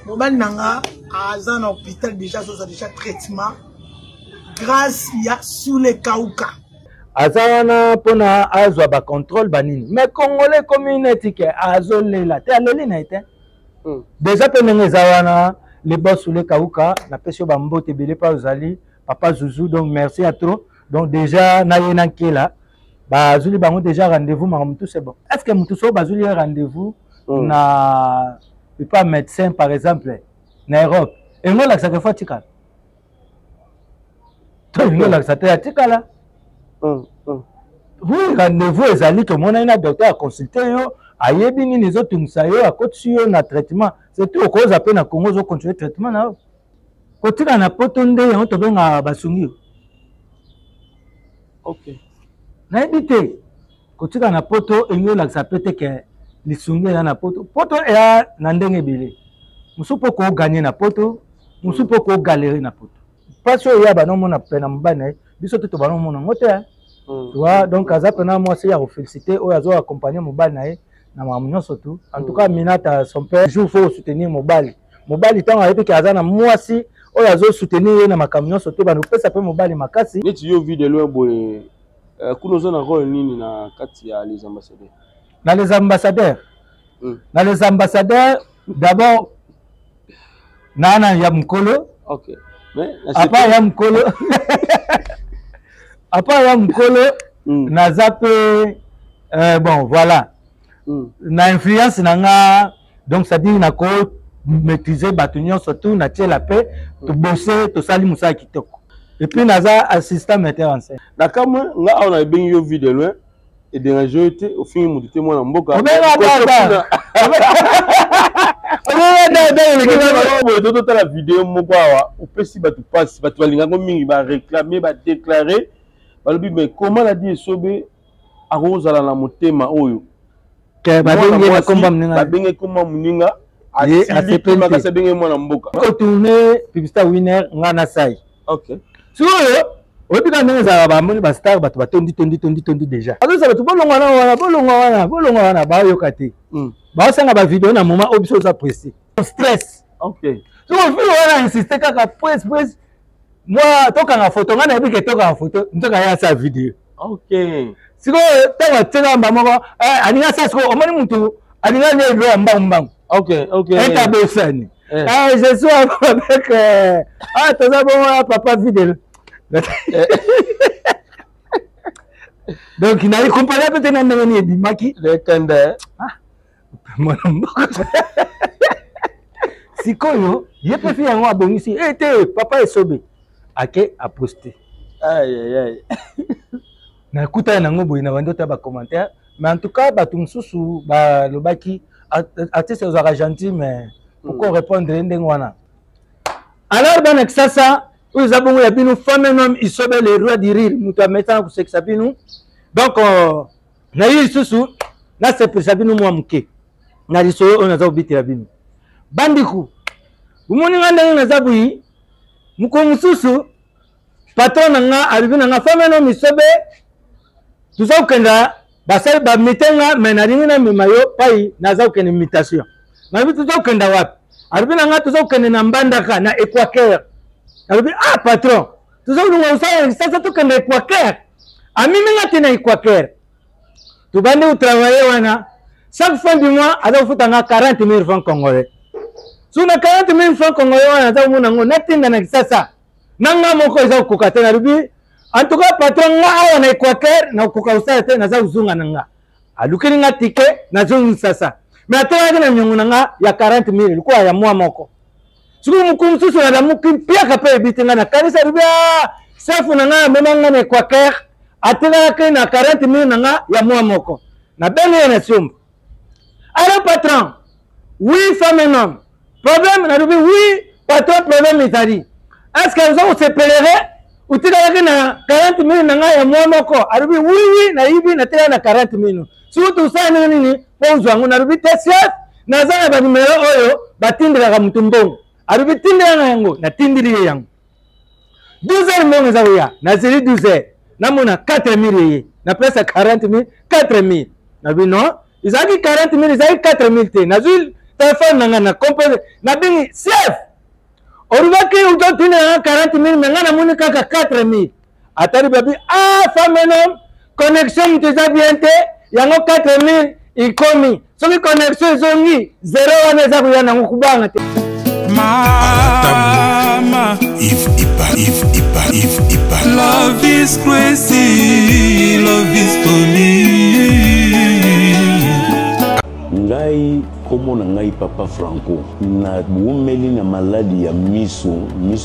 mobali nanga aza na hôpital déjà ça déjà traitement grâce ya sous les kauka azana pona azwa ba contrôle banini mais congolais communauté ke azolela te aleli na ete déjà penenge zawana les boss sous les kauka na pesio ba mbote belé pa ozali papa Zouzou donc merci à trop donc déjà na yena kela ba zuli bango déjà rendez-vous mamutu c'est bon est-ce que mutu so bazuli rendez-vous na pas médecin par exemple na Europe et moi là ça que faut tikala toi moi là ça te tikala oui rendez-vous ezali to mona na docteur a consulter yo ayebi nini zo tungisa yo akoti yo na traitement c'est tout cause appel na Congo zo continuer traitement na kotika na poto nde yango to benga basungi OK na ebite kotika na poto enyo la ça peut que lisungi na poto ya na ndenge bile musupo ko gagner na poto musupo ko galérer na poto parce que ya ba no mona pena mbana biso to ba no mona ngote tu vois donc aza pena moi c'est ya féliciter o yazo accompagner mobali na ye na mamunyo surtout en tout cas Minata son père jour faut soutenir mobali tant ayebi ki aza na mwasi o yazo soutenir na makamyo surtout ba no pesa pe mobali makasi neti yo vidéo loin boye kunozo na rôle nini na kati ya les ambassadeurs na les ambassadeurs d'abord nana ya mkolo OK mais apa ya mkolo apa ya mkolo na zape bon voilà na influence nanga donc ça dit na ko maîtriser batunyo surtout na tie la paix to bosser to sali musa kitoko et puis naza assistant metteur en scène nakamwe nga ona bengi yo vidéo loin et déranger été au fin mudité mwana mboka toto la vidéo moko awa opesi batu passe batu balinga ko mingi ba réclamer ba déclarer balobi mais comment la dit sobe akozala na motema oyo ke babengi na komba mninga asipe makasa bengi mwana mboka ko tourner publicité winner ngana sai OK sio obika ndenge za ba moni ba star batu batondi déjà azo sa batu bolongo wana ba yoka te ba sanga ba vidéo na moment obiso za pressé stress OK so filo wana insister kaka press moi toka na photo ngana ebike toka na photo ntoka ya sa vidéo OK siko tawa tena mbamoko aninga sa siko omoni mutu aninga ne lo mbambango OK eta besani je suis avec toza bon papa vidéo donc il n'a comparé peut-être dans le bimaki le tende mon sikoyo yepe fi yango abongisi ete papa esobe ake a poster aïe na kuta nango boyi na bando ta ba commentaire mais en tout cas batu mususu ba lobaki artiste aux gentil mais pourquoi répondre ndenge wana alors ben sasa vous avez ya binu femme nom isobe le roi du rire mutu ameta ku sexa binu donc na yi susu na se pesa binu mwa muke na lisoyo on aza obitira binu bandiku umoni ngande na zabuyi muko mususu patron nga alibina nga femme nom isobe tuza ukenda basali ba mitenga menaringi na mimayo pai na za ukenda imitation na bitu tuza ukenda wapi alibina nga tuza ukenda na mbandaka na Equateur. Alors, patron, tout ça, nous avons ça, tout comme Equateur. A mimi na Equateur. Tu vas nous travailler, chaque fin du mois, alors vous avez 40 000 francs congolais. Si on a 40 000 francs congolais, on a ça. Nanga moko eza kokate na rubi. En tout cas, patron, nga na Equateur, na kokausa te na za uzunga nanga. Alukiri nga ticket na zungu sasa. Mais ataka na nyongo nanga ya 40 000, ilikuwa ya mwa moko. Suku mukumsusu na damuki pia kape ebitinga na kanisa rubia safu na nga memanga na Equateur atela ke na 40 000 na nga ya mwa moko na bene na sumbu. Alors patron, oui femme et homme. Problème na rubi oui patron problème itali. Est-ce que vous allez se pélérer ou tela ke na 40 000 na nga ya mwa moko? Arubi oui na hivi na tela na 40 000. Surtout ça nini bonzo yangu na rubi tesiat na zana ba numero oyo batindira ka mutumbongo. Arubi tindira yango na tindiri yango 12h mbongo za uya na zili 12h na mona 4000 ye na pesa 40 000 4000 na bi non izaki 40 000 izaki 4 000 te na zili téléphone nanga na compose na bingi chef orubaki utotuna 40 000 mais ngana muni kaka 4 000 atari babi femme connexion muteza bien te yango 4 000 ikomi soki connexion ezongi 0 wana eza kuya nango kubanga te mama if ipa love is crazy love is funny ngai komona ngai papa Franco na bumeli na maladi ya miso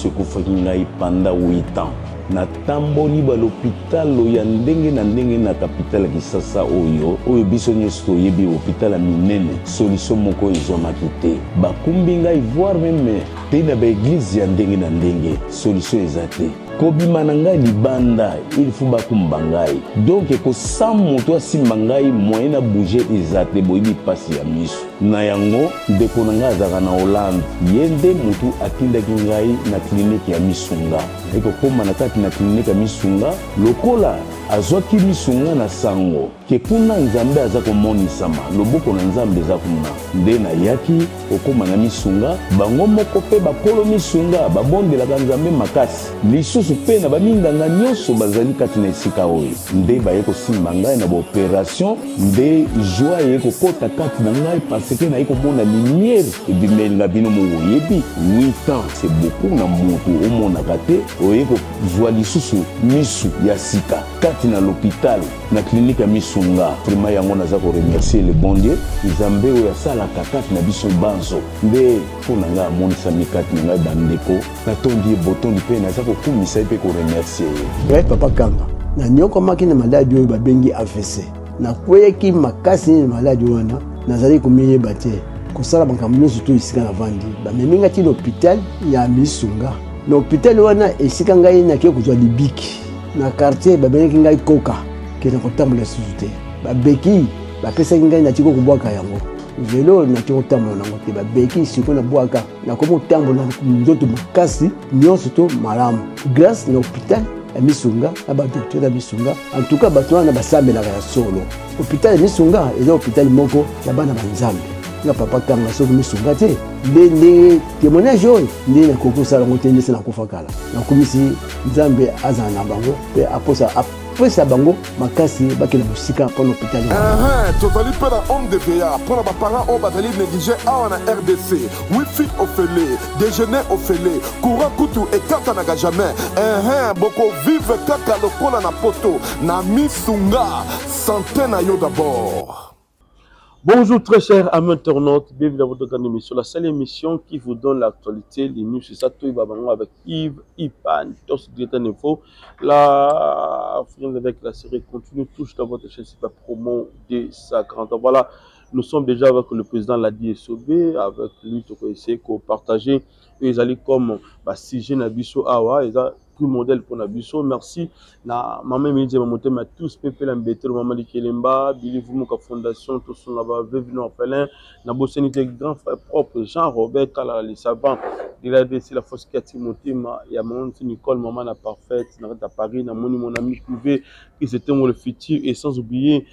ekufaki ngai panda 8 ans na tamboli ba l'hôpital ya ndenge na ndenge na capitale Kisasa oyo biso nyonso toyebi hôpital ya minene solution moko ezwamaki te bakumbi ngai voir même te na ba église ya ndenge na ndenge solution eza te kobima na ngai libanda il faut bakumba ngai donc ekosa moto asimba ngai moyen na bouger eza te boyebi pasi ya miso na yango ndeko na ngai azalaka na Hollande ye nde motu atindaki ngai na klinike ya misunga ekokoma na kati na klinike ya misunga lokola azwaki misunga na sango ke kuna nzambe aza komonisama loboko na nzambe eza kuna nde nayaki okoma na misunga bango moko mpe bakolo misunga babondelaka nzambe makasi lisusu mpe na baminganga nyonso bazali kati na esika oyo nde baye kosimba ngai na baopération nde joi ye kokota kati na ngai parce que naye komona lumière ebimelinga bino moyebi 8 ans c'est beaucoup na moto omonaka te oye kozwa lisusu misu ya sika kati na l'hôpital na clinique ya misunga vraiment yango naza ko remercier le bon Dieu nzambe oyo asalaka kati na biso banzo nde mpona ngai amonisami kati na ngai bandeko natondi botondi mpe naza kokumisa ye mpe koremercier ye papa Kanga na nyokomaki na maladi oyo babengi AVC nakweyaki makasi na maladi wana nazali komiyeba te kosala makambo nyonso to esika na vandi bameminga ti na hôpital ya misunga na hôpital wana esika ngai nake kozwa libiki na quartier babengaki ngai koka ke na kotambola susu te babeki bapesaki ngai natiki kobwaka yango velo natiki kotambola nango te babeki siko na bwaka nakomi kotambola nzoto makasi nyonso to malamu grâce na hôpital ya misunga na badokteur ya misunga en tout cas bato wana basambelaka ya solo hôpital ya misunga eza hôpital moko ya bana banzambe nga papa Kanga soki misunga te nde témoignage oyo nde nakoki kosala yango te ndese nakufa kala nakomisi nzambe azala na bango mpe apesa bango makasi bakende mosika mpona hôpital tozali mpe na homme de veya mpona baparent oyo bazali néglige awa na RDC wifi ofele déjeuner ofele courant kutu ekatanaka jamais bokovivre kaka lokola na poto na misunga santé na yo d'abord. Bonjour très chers amis internautes, bienvenue dans votre grande émission, la seule émission qui vous donne l'actualité, les news, c'est ça, tout Babango avec Yves Ipan, tous les infos. La fin avec la série continue, touche dans votre chaîne, c'est la promo de sa grande. Voilà, nous sommes déjà avec le président Ladi Sobé, avec lui, tu peux essayer de partager, ils allaient comme Sijé Nabiso Awa, ils ont pris modèle pour Nabiso. Merci. Na maman me dit monter mais tous peuple embêté le maman de Kelemba, Billy Vumuka Fondation, tous sont là-bas, venu orphelin, na bossenité grand frère propre Jean-Robert Kala les savants. Il a décidé la force qui Timothée, il y a mon Nicole maman la parfaite, à Paris, na mon ami privé qui c'était le futur et sans oublier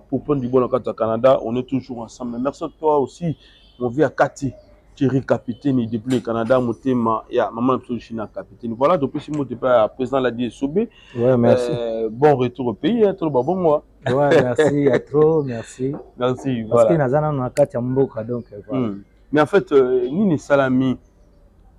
pour prendre du bon en Canada, on est toujours ensemble. Merci à toi aussi, mon vieux Cathy. Thierry capitaine depuis le Canada motema ya maman China capitaine voilà depuis ce mot pas président l'a dit Sobé ouais merci bon retour au pays trop bon moi ouais merci à trop merci voilà parce que nazana na kati ya mboka donc voilà mais en fait nini salami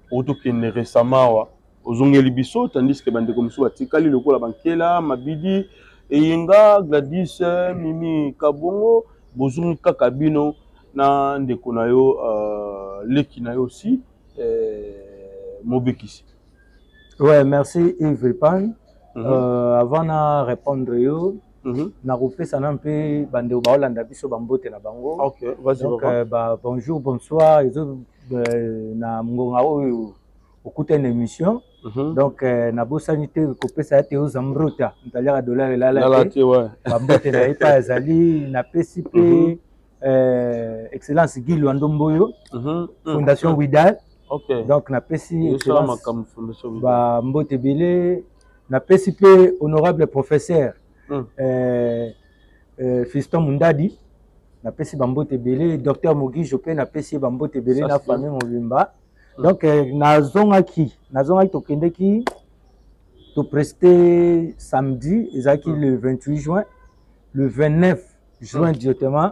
otokene récemment wa ozongeli biso tandis que bande comme ça tikali lokola bankela mabidi eyinga Gladys Mimi Kabongo bozungi kaka bino na ndeko na yo leki na yo aussi Mobekisi. Ouais, merci Yves Pan. Avant de répondre yo na roupé ça un peu bande ba Hollande biso bambote na bango. OK, vas-y. Donc bonjour, bonsoir, na ngonga oyo okuta une émission. Donc na bosanité kopé ça te aux ambrota, ndalira dollar la ouais. Bambote na pas azali na PCP Excellence Guy Luandomboyo, Fondation Widal. Okay. Donc, na PCP Mbote Bele, na PCP honorable professeur Fiston Mundadi, na pesi bambote belé docteur Mogi Jopé na pesi bambote belé na famille Mobimba. Donc nazongaki to kendeki to prester samedi ezaki le 28 juin, le 29 juin directement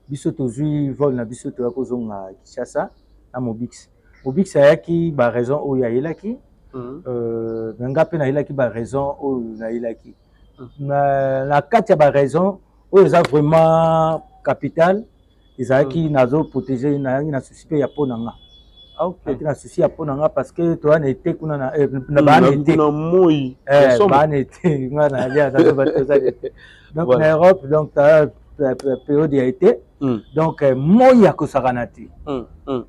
biso tozui vol na biso to yakozonga Kinshasa na Mobix. Mobix ayaki ba raison oyo ayelaki nga pe na yelaki ba raison oyo na yelaki na kati ya ba raison oyo eza vraiment capital ezalaki nazo protéger na souci pe ya ponanga. Ok, na souci ya ponanga parce que toi na été kuna na ba été na moi ba été ngana lia za ba toza donc en Europe donc période ya été donc moi ya kosakanate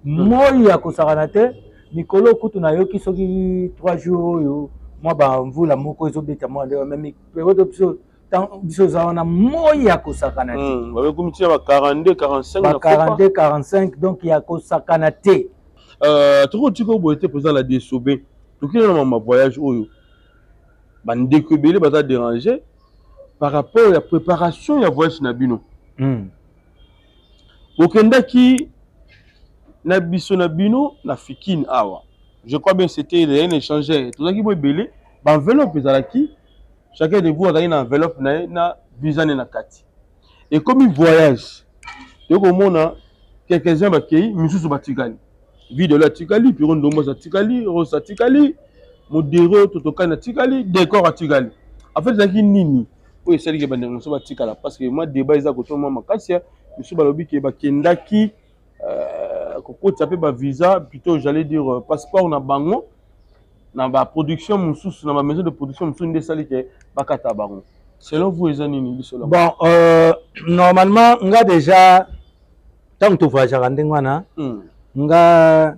moi ya kosakanate Nikolo kutu na yoki soki 3 jours oyo moi ba mvula moko ezobeta moi même période biso zaona moi ya kosakanate ba komiti ba 42 45 ba 42 45 donc ya kosakanate trop tiko boete président la désobé to ki na ma voyage oyo ba ndeko belé ba ta déranger par rapport à la préparation ya voyage na bino okendaki na biso na bino na fikine awa je crois bien c'était un échangeur tout ça qui boy belé ba enveloppe ezalaki chacun de vous a une enveloppe na visa na kati et comme il voyage to komona quelques-uns ba kei misusu batikali video la tikali puis on ndomba za tikali rosa tikali modero totoka na tikali décor atikali en fait zaki nini oyo esali ke bandeko mosusu batikala parce que moi débat eza koto mwa makasi ya misusu balobi ke bakendaki kokota pe ba visa plutôt j'allais dire passeport na bango na ba production mosusu na ba maison de production mosusu nde sali ke bakata bango selon vous eza nini biso la bon normalement nga déjà tant to voyage ndenge wana nga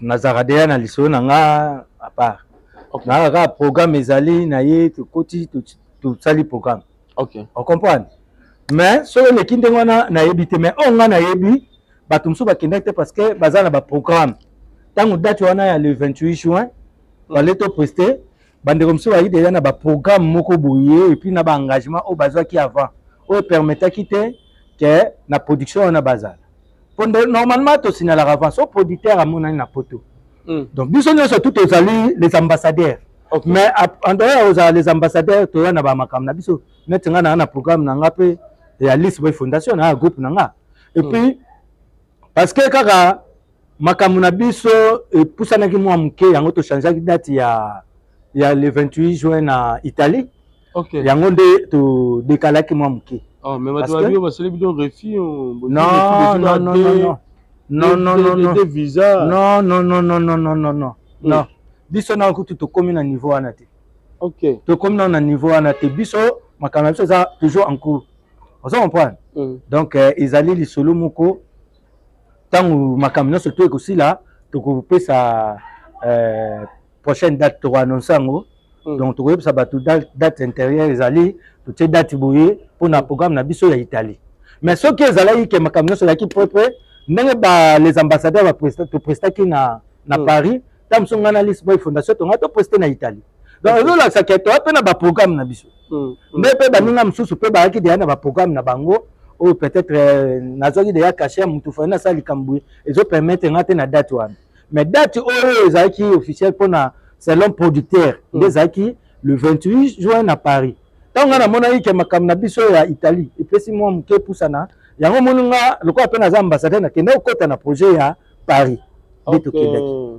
nazarade na liso na nga à part na programme ezali na ye tukoti tu sali programme. OK, on comprend. Mais so le kindenge wana na yebi te mais on nga na yebi batumsu bakendete parce que bazana ba programme tango date wana ya le 28 juin balé to prester bandeko msu ba déjà na ba programme moko boye et puis na ba engagement au bazwa ki avant au permettre quitter que na production na bazala pendant normalement to signaler avant so producteur a mona na poto. Donc biso nyonso tout ezali les ambassadeurs. Okay. Mais en dehors les ambassadeurs to na ba makam na biso net nga na programme na nga pe ya liste boy fondation na groupe na nga et puis parce que kaka makam na biso e pusana ki mwa mke yango to changer date ya le 28 juin na Italie. OK, yango nde to décalaki mwa mke. Oh mais ma toi bio ba célébrer bidon refi non visa non biso na kutu to komi na niveau wana te. OK, to komi na niveau wana te biso makama biso za toujours en cours on se comprend. Donc ezali li solo moko tangu makama nyonso to ekosila to ko pesa prochaine date to annoncer ngo. Donc to ko pesa ba date intérieure ezali to te date boye pour na programme na biso ya Italie. Mais ce qui ezali ke makama nyonso la ki propre ndenge ba les ambassadeurs ba prestaki na Paris tam so ngana liste boy fondation to ngato prester na Italie. Donc elo la saketo pe na ba programme na biso. Mais pe ba ninga msusu pe ba ki de na ba programme na bango ou peut-être nazoki de ya cacher mutu fana sa likambu ezo permettre ngate na date wana. Mais date oyo ezaki officiel pour na selon producteur ezaki le 28 juin na Paris. Tant ngana mona yike makam na biso ya Italie et pesi mo mke pusana yango moninga lokwa pe na za ambassadeur na kenda okota na projet ya Paris. Okay.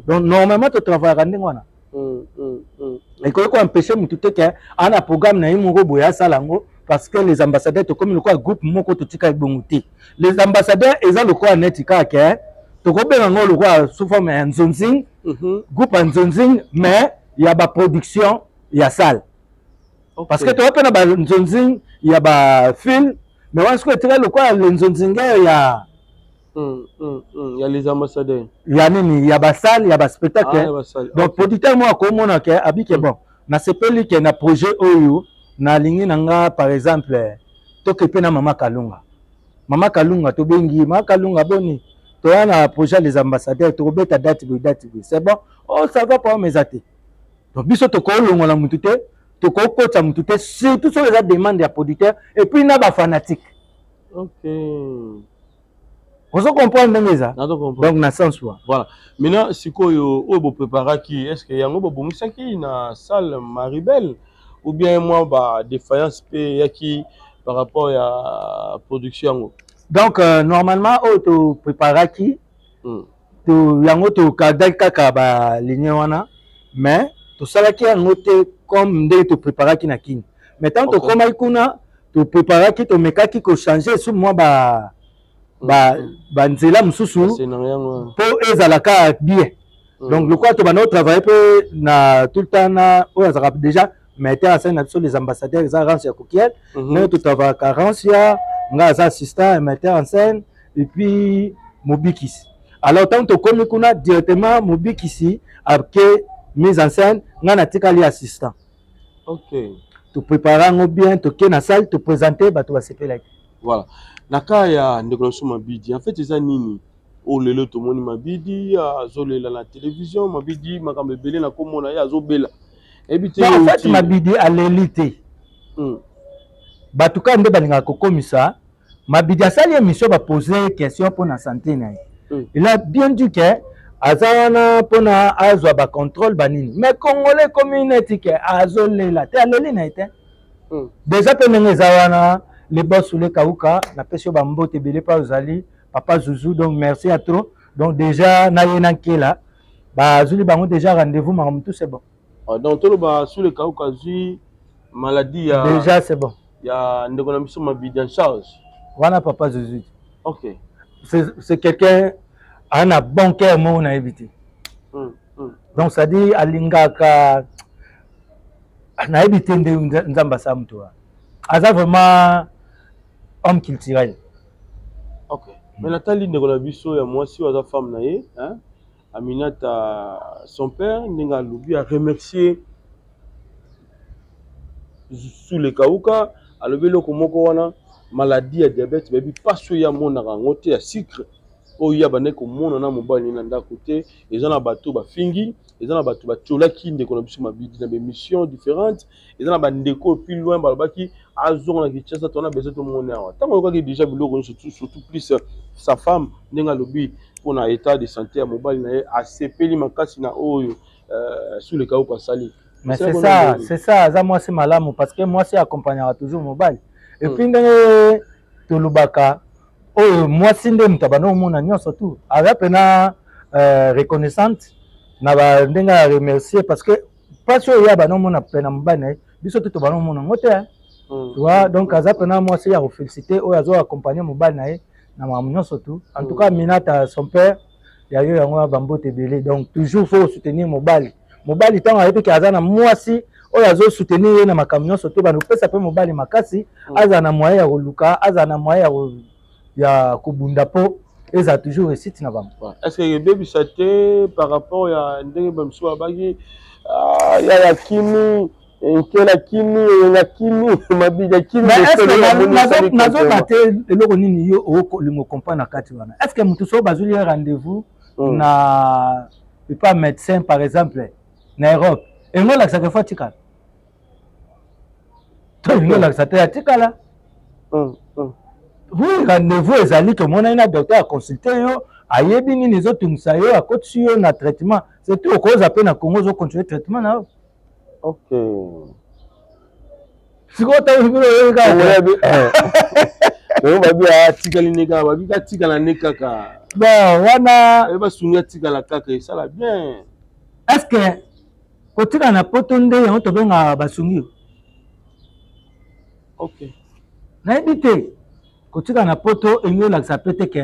Donc normalement tu travailles à ndengwana. Et quoi empêcher mutu te ke ana programme na yimo go boya salango parce que les ambassadeurs to comme le quoi groupe moko to tika bonguti. Les ambassadeurs eza le quoi netika ke to ko benga ngo le quoi sous forme ya nzonzing groupe nzonzing mais il y a ba production il y a salle. Okay. Parce que tu as na ba nzonzing il y a ba film mais on se retire le quoi le nzonzing il y a il y a les ambassadeurs. Il y a nini, il y a ba salle, il y a ba spectacle. Ah, donc okay. Producteur moi ko mona ke abike bon. Na sepeli ke na projet oyo na lingi nanga par exemple to ke pe na Mama Kalunga. Mama Kalunga to bengi Mama Kalunga boni. To na projet les ambassadeurs to beta date. C'est bon. Oh ça va pas mes até. Donc biso to ko longo la mutute tu kokota mutu te surtout sur les demandes des producteurs et puis na ba fanatique. OK. Vous comprenez ça? Donc na sens quoi. Voilà. Maintenant sikoyo o bo prépara qui est-ce que yango bo bomisaki na salle Maribel ou bien moi ba défaillance pe yaki par rapport à production. Donc normalement o to prépara qui to yango to kadai kaka ba ligne wana mais to salaki yango te comme nde to prépara qui na kini. Maintenant to koma ikuna to prépara qui to mekaki ko changer sur moi nzela mususu pour ezalaka bien. Donc le quoi to bana travailler peu na tout le temps na o azaka déjà metteur en scène sur les ambassadeurs za ranch ya Kokiel mais tout travail carence ya nga za assistant metteur en scène et puis Mobikisi. Alors tant to komi kuna directement Mobikisi après mise en scène nga na tikali assistant. OK. Tu préparer bien to ke na salle te présenter ba to basepela. Voilà. Naka ya ndekoloso mabidi en fait eza nini o lelo to moni mabidi azolela na télévision mabidi makambe belé na komona ya azobela ebité en fait mabidi à l'élite batuka nde balinga kokomisa mabidi asali émission ba poser question pour na santé na il a bien dit que azana pona azwa ba contrôle banini mais congolais communauté que azolela te aleli na été déjà penenge zawana les boss sous les Kauka, la pesio bambo te belé pas Ozali, papa Zouzou, donc merci à trop. Donc déjà, Nayena qui est là, bah Zouli bango déjà rendez-vous, mais tout c'est bon. Donc tout le bas sous les Kauka, maladie. Déjà c'est bon. Il y a une économie ma vie en charge. Voilà papa Zouzou. OK. C'est quelqu'un a un bon cœur, moi on a évité. Donc ça dit Alinga ka na évité nzamba samtoa. Aza vraiment homme culturel. OK. Mais Nathalie Ndekolabiso ya moi si oza femme naé, hein? Aminata son père Ndenga Lubi a remercié sous les Kauka a levé le komoko wana maladie à diabète baby pas so ya mona rangote ya sucre o ya bane ko mona na mobali na ndako te eza na bato ba fingi eza na bato ba tolaki Ndekolabiso mabidi na mission différentes eza na bandeko plus loin balobaki azonga ki tchasa tona besoin to mona wa tango ko déjà biloko surtout plus sa femme Ndenga Lubi pour na état de santé à mobile na asepeli makasi na oyo sous le Kauka sali. Mais c'est ça, ça moi c'est malamu parce que moi c'est accompagnera toujours mobile. Et puis to lubaka oh moi c'est ndem tabano mona nyonso tout. Avec pena reconnaissante na ba ndenga remercier parce que pas sûr ya bano mona pena mbane biso tout bano mona ngote hein. Tu vois donc azapena moi c'est ya féliciter o azo accompagner mobile na na mamunyo surtout en tout cas Minata son père il y a eu un bambo tebele donc toujours faut soutenir mobile tant a été qu'azana moi si o azo soutenir na makamyo surtout ba pesa pe mobile makasi azana moyen ya roluka azana moyen ya kubunda po eza toujours réussite na bam. Est-ce que baby c'était par rapport à ndenge bamso abagi ya kimi la kimi la kimi mabija kimi nazo maté eloko nini yo o lingo comprendre na kati wana est-ce que mutu so bazuli rendez-vous na pas médecin par exemple na Europe et moi là ça que faut tikala to lingo là ça te tikala vous rendez-vous ezali que mona ina docteur a consulter yo ayebi nini zo tumsa yo akoti yo na traitement c'est tout cause appel na Congo zo continuer traitement na. OK. Si quoi t'as vu le gars? On va bien tikali neka, va bien tikala neka ka. Bon, wana. Elle va soutenir tikala kaka, ça la bien. Est-ce que quand tu as na potonde, on te benga basungi? OK. Na évité. Quand tu as na poto, il y a la sapete que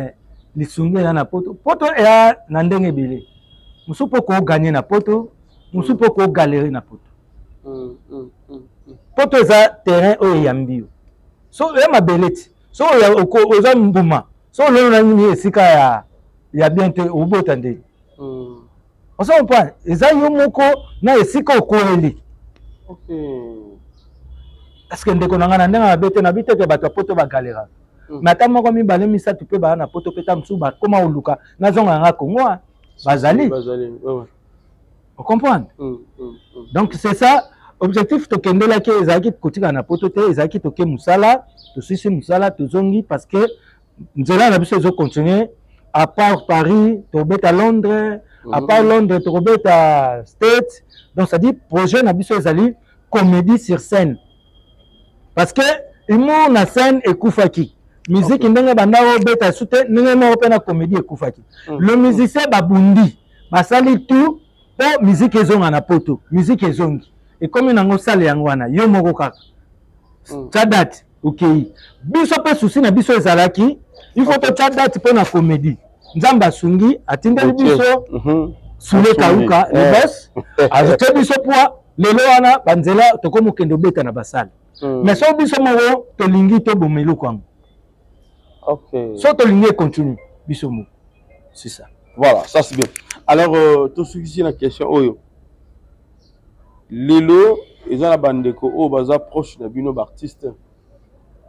les sungi na poto. Poto est na ndenge bile. Musu poko gagner na poto, musu poko galérer na poto. Poto za terrain o yambio. So ya mabeleti. So ya oza mbuma. So lelo na nini esika ya biente obota nde. Oso mpa eza yo moko na esika okoeli. OK. Est-ce que ndeko nanga na ndenga bete na bite ke bato poto ba galera. Mata moko mi bale misa tu pe ba na poto peta msu ba koma oluka na zonga nga Kongo bazali. Bazali. Ouais. Vous comprenez? Donc c'est ça. objectif tokendelaki ezalaki kotika na poto te ezalaki toke musala tosisi musala tozongi parce que nzela na biso ezocontinue à part Paris tobeta Londres à part Londres tobeta States donc ça dit projet na biso ezali comédie sur scène parce que humour na scène ekufaki musique ndenge banda obeta sute ndenge mo opena comédie ekufaki le musicien babundi basali tout po musique ezonga na poto musique ezongi et comme nango sale yango wana yo moko kaka ça date okay biso pe souci na biso ezalaki il faut que ça date pour na comédie nzamba asungi atindeli biso sule kauka le boss ajouté biso poids lelo wana banzela tokomo kendo beta na basale mais so biso moko tolingi to bomelo kwango ok so tolingi continue biso mo c'est ça voilà ça c'est bien alors tout ce qui est la question oyo lelo eza na bandeko o baza proche na bino artiste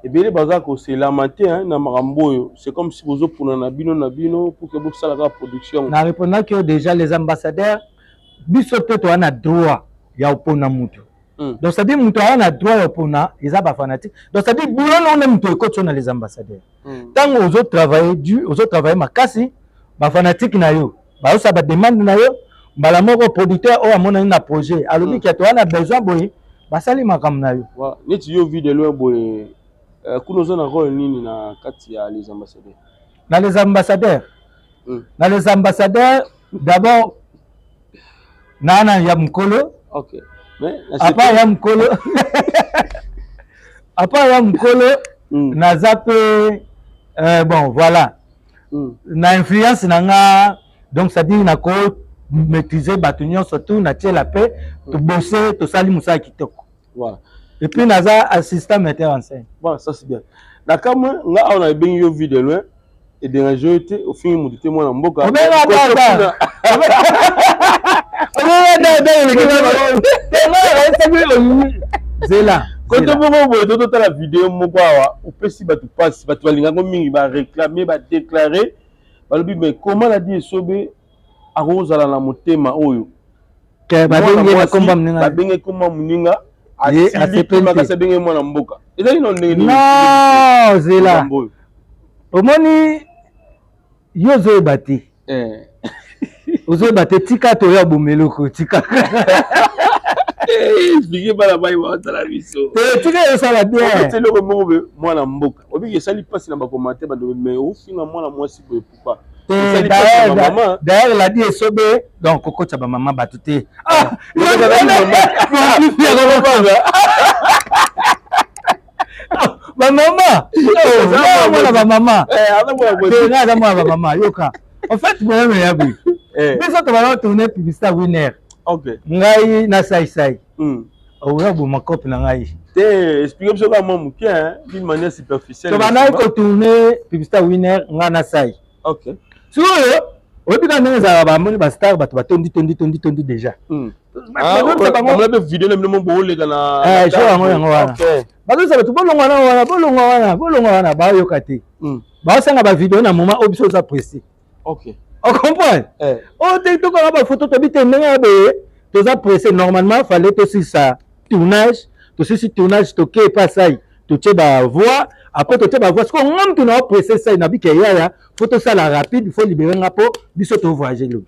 et bien baza ko c'est la matin na marambo c'est comme si vous opona na bino pour que vous sala la production na répondant que déjà les ambassadeurs biso te to ana droit ya opona mutu donc ça dit mutu ana droit ya opona eza ba fanatique donc ça dit boulot on aime to ko na les ambassadeurs tant aux autres travailler makasi ba fanatique na yo ba ça ba demande na yo mbala moko producteur o amona na projet alobi que to ana besoin boy basali makam na yo wa neti yo vie de loin boy kuno zona rôle nini na kati ya les ambassadeurs na les ambassadeurs d'abord nana ya mkolo OK mais à part ya mkolo na zape bon voilà na influence nanga donc ça dit na ko maîtriser batunyo surtout na tie la paix to bosser to sali musa kitoko voilà et puis naza assistant metteur en scène bon ça c'est bien na kama nga on a bien yo vu de loin et de majorité au fin mu témoin na mboka zela quand on voit la vidéo moko awa opesi batu passe batu balinga ngo mingi ba réclamer ba déclarer balobi mais comment la dit sobe arozala na motema oyo ke babengi na komba mninga babengi komba mninga asepeli makasabenge mwana mboka ezali no ndenge non zela omoni yo zo bati ozo bati tika to ya bomeloko tika expliquer bala bayi wa tala biso tika yo sala bien c'est le moment mwana mboka obi esali passe na ba commentaire ba mais ofinga mwana mwasi ko pourquoi d'ailleurs il a dit sobe donc koko taba maman batute maman yoka en fait moi ya bi biso to ba tourner publicité winner OK ngai na sai oya bo makope na ngai te expliquer biso ka mamu bien d'une manière superficielle to ba na ko tourner publicité winner nga na sai OK so obi ka ndenge za ba moni ba star bato batondi déjà on a be vidéo na mino bo lega na je yango wana bazo sa bato bolonga wana ba yoka te ba sanga ba vidéo na moment obiso za pressé OK on comprend o te to ka ba photo to bite ndenge be to za pressé normalement fallait to si ça tournage to ke pas ça to che ba voix après tu vas voir parce qu'on a tout na pressé ça na bi ke ya photo ça la rapide il faut libérer ngapo biso to voyager lo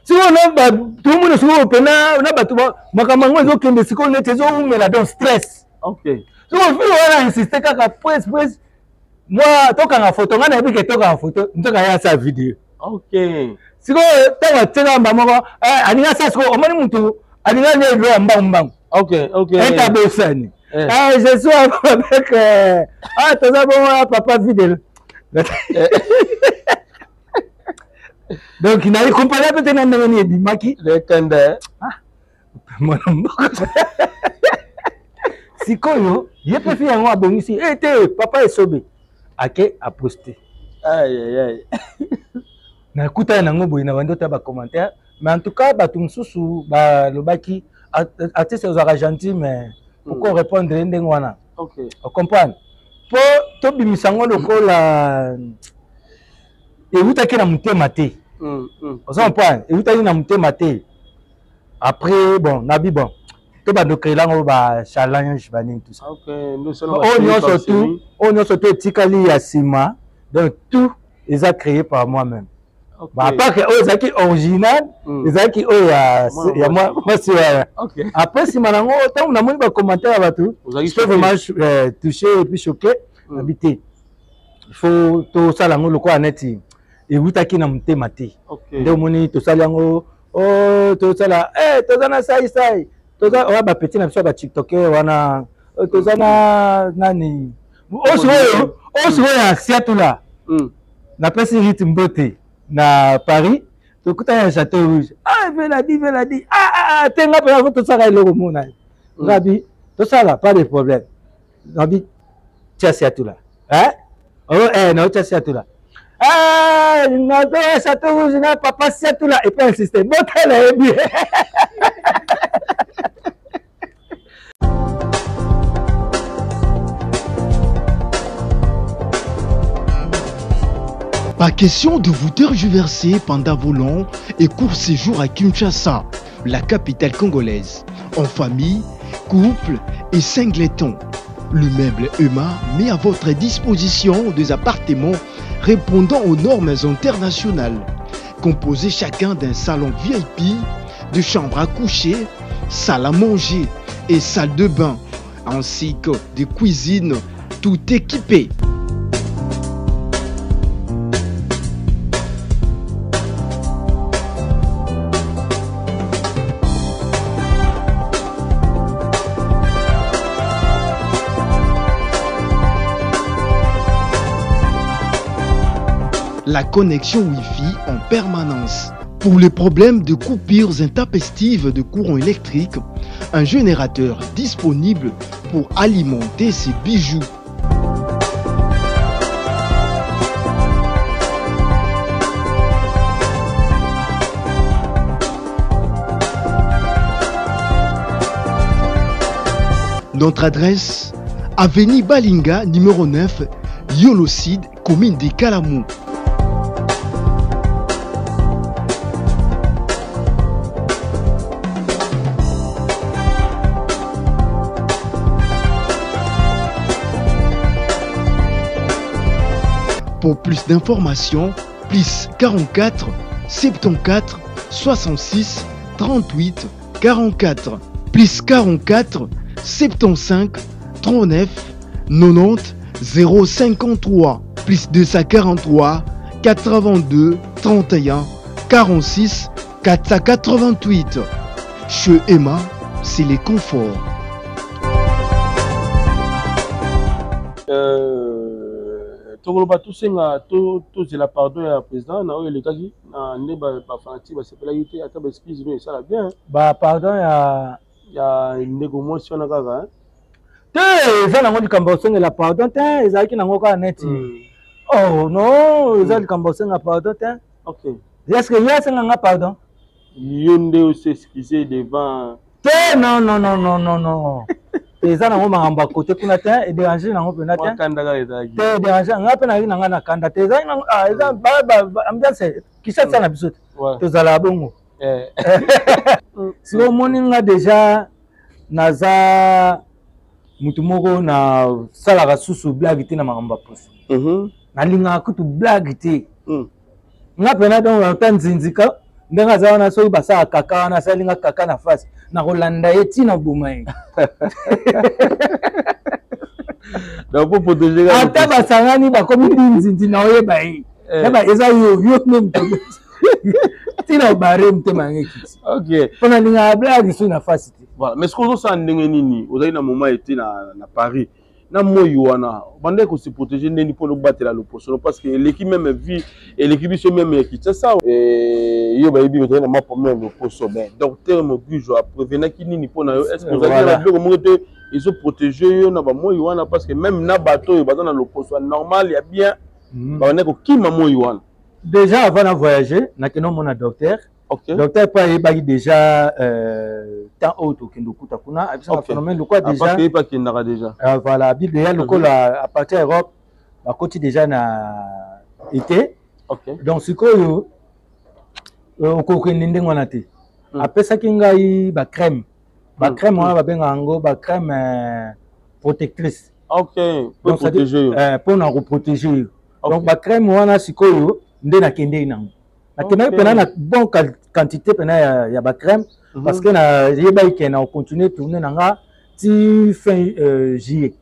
si on a tout le monde sur pena na batu makamango zo kende siko nete zo umela don stress OK so on fait on insister kaka presse moi toka na photo ngana bi ke toka na photo ntoka ya sa vidéo OK siko tawa tena mbamo aninga sa siko omani muntu aninga ne lo mbambango OK eta besani je suis avec tout ça bon papa fidèle donc il n'a comparé peut-être dans le bimaki le kanda mon si koyo il peut faire un bon ici papa est sobé ake a posté aïe na kuta na ngobo ina bando ta ba commentaire mais en tout cas ba tumsusu ba lobaki artiste aux argentins mais pourquoi répondre ndenge wana OK on comprend po to bimisango lokola eutaki na mutema te on comprend eutaki na mutema te après bon nabi bon to bandokela ngo ba challenge baning tout ça. OK, on surtout tikali ya sima. Donc tout ils a créé par moi-même. OK. Bah pas que ozaki original, ezaki ya moi c'est OK. Après si manango tant na moni ba commentaire ba tout. Je peux vraiment toucher et puis choquer habiter. Il faut to sala ngo lokwa neti. Et wutaki na mutema te. OK. Nde moni to sala ngo to sala to zana sai. To za ba petit na biso ba TikToker wana to zana nani. Oso ya siatula. Na pesi rythme beauté na Paris. To kuta ya Château Rouge. Veladi. Tenga pe to sala ile mona. Ngabi to sala pas de problème. Ngabi tia siatula. Non tia siatula. Na Château Rouge na papa siatula et pas insister. Botel est bien. Pas question de vous tergiverser pendant vos longs et courts séjours à Kinshasa, la capitale congolaise. En famille, couple et singleton. Le meuble Emma met à votre disposition des appartements répondant aux normes internationales. Composés chacun d'un salon VIP, de chambres à coucher, salle à manger et salle de bain, ainsi que de cuisine, tout équipé. La connexion Wi-Fi en permanence. Pour les problèmes de coupures intempestives de courant électrique, un générateur disponible pour alimenter ces bijoux. Notre adresse, avenue Balinga, numéro 9, Yolocide, commune de Kalamou. Pour plus d'informations, plus 44 74 66 38 44, plus 44 75 39 90 053, plus 243 82 31 46 488. Chez Emma, c'est les conforts. Tokoloba tusenga to la pardon ya président na oyo lekaki na ne ba fanati ba sepela yite ata ba excuse no ça bien ba pardon ya ndeko motion na kaka te za nango likambo senga la pardon te ezaki nango ka neti oh non za likambo senga pardon te. OK, est-ce que ya senga nga pardon yonde o s'excuser devant te non eza nango makambo ya kote kuna te edéranger nango mpena te te déranger nga mpe nayaki nanga na kanda te eza ambiance Kinshasa na biso te tozala bongo si omoni nga deja naza mutu moko na salaka susu blague te na makambo ya poso nalingaka kutu blague te nga mpena donc ata nzinzika ndenge aza wana soki basala kaka wana asalinga kaka na face nakolanda ye ntina boma ye ata basangani bakomi nzinzi na oyeba ye eza yo nde moto ntina obare motema yango ekiti mpo nalingaka blage soki na face te. Mais soki ozosala ndenge nini ozali na moment ete na Paris na moi wana bande ko se protéger ndeni pour battre l'opposition parce que l'équipe même vie et l'équipe biso même qui c'est ça yo ba yebi metana ma problème l'opposition ben docteur Mobujo a prévenir ki nini pour na yo est-ce que vous avez la bio comment ils sont protégés yo na ba moi wana parce que même na bateau yo bazana l'opposition normal il y a bien bande ko ki ma moi wana déjà avant de voyager na keno mona docteur. OK. Docteur pas ebaki déjà temps auto kendo kuta kuna abisa phénomène le quoi déjà pas qui n'aura déjà voilà bi déjà le quoi à partir Europe ba koti déjà na été. OK. Donc sikoyo okoko ndenge wana te apesa ki ngai ba crème ba crème wana babenga yango ba crème protectrice. Ok, pour protéger. Pour na protéger. Donc ba crème wana sikoyo nde na kende nango. Na kende pena na bon quantité pena ya ba crème parce que na yeba ke na continuer tourner nanga ti fin juillet.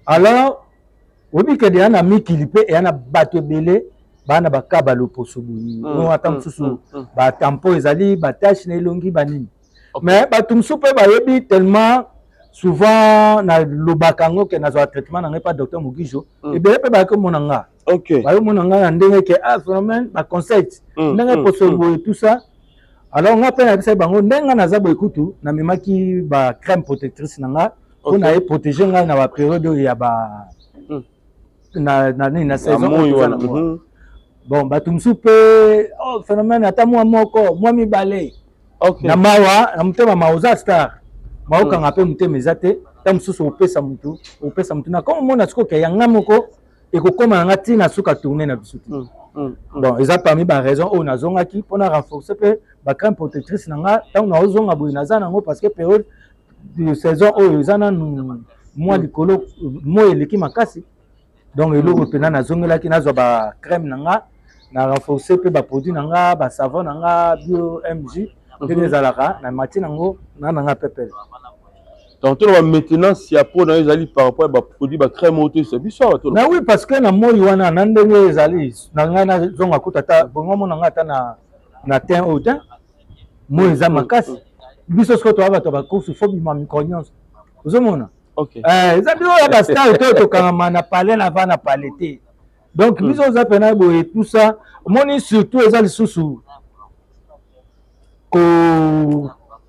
Alors obi ke dia na mikilipe et na bato belé bana bakaba loposo buyi. On attend susu ba tampo ezali ba tache na elongi banini. Mais bato msupe ba yebi tellement souvent na lobakango ke na zo traitement na pas docteur Mugijo et bien pe ba ko monanga. OK. Ba yo monanga na ndenge ke phénomène ba conseil ndenge poso et tout ça. Alors on a peine avec bango ndenge na za bo ekutu na memaki ba crème protectrice nanga pour na protéger nga na ba période ya ba na saison. Bon bato msupe phénomène ata moko moi mi balé. OK. Na mawa na mutema mauza star. Maoka ngape mutema ezate ta mususu opesa mutu na comme mona siko ke yanga moko ekokoma nga tina suka tourner na bisuti. Bon eza parmi ba raison o nazonga ki pona renforcer pe ba crème protectrice nanga tant na ozonga boy nazana ngo parce que période de saison o ezana moi likolo moi eleki makasi donc eloko pena nazongela ki nazo ba crème nanga na renforcer pe ba produit nanga ba savon nanga bio MJ de zalaka na matin nango na nanga pepel. Donc maintenant si après na ezali par rapport à produit ba crème auto c'est bizarre to. Na oui parce que na moi wana na ndenge ezali nanga na zonga kutata bongo mona ngata na teint autant moi eza makasi biso sko to aba to ba course faut bima micronions ozomona. OK. Eza bio ya ba star to kama na parler na va na palette. Donc biso za pena bo et tout ça moni surtout ezali susu ko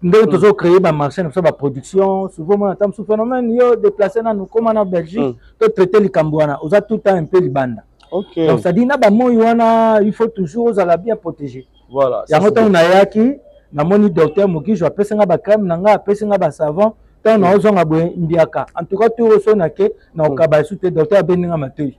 ndenge tozo créer ba marché na ba production souvent on entend ce phénomène yo déplacer na nous comme en Belgique to traiter les cambouana oza tout temps un peu libanda. OK. Donc ça dit na ba moyo wana il faut toujours aux la bien protéger. Voilà. Ya ngota na yaki na moni docteur Mugijo apesa nga ba crème nanga apesa nga ba savon tant na ozonga boye mbiaka. En tout cas tout resona ke na okaba sute docteur beninga matoi.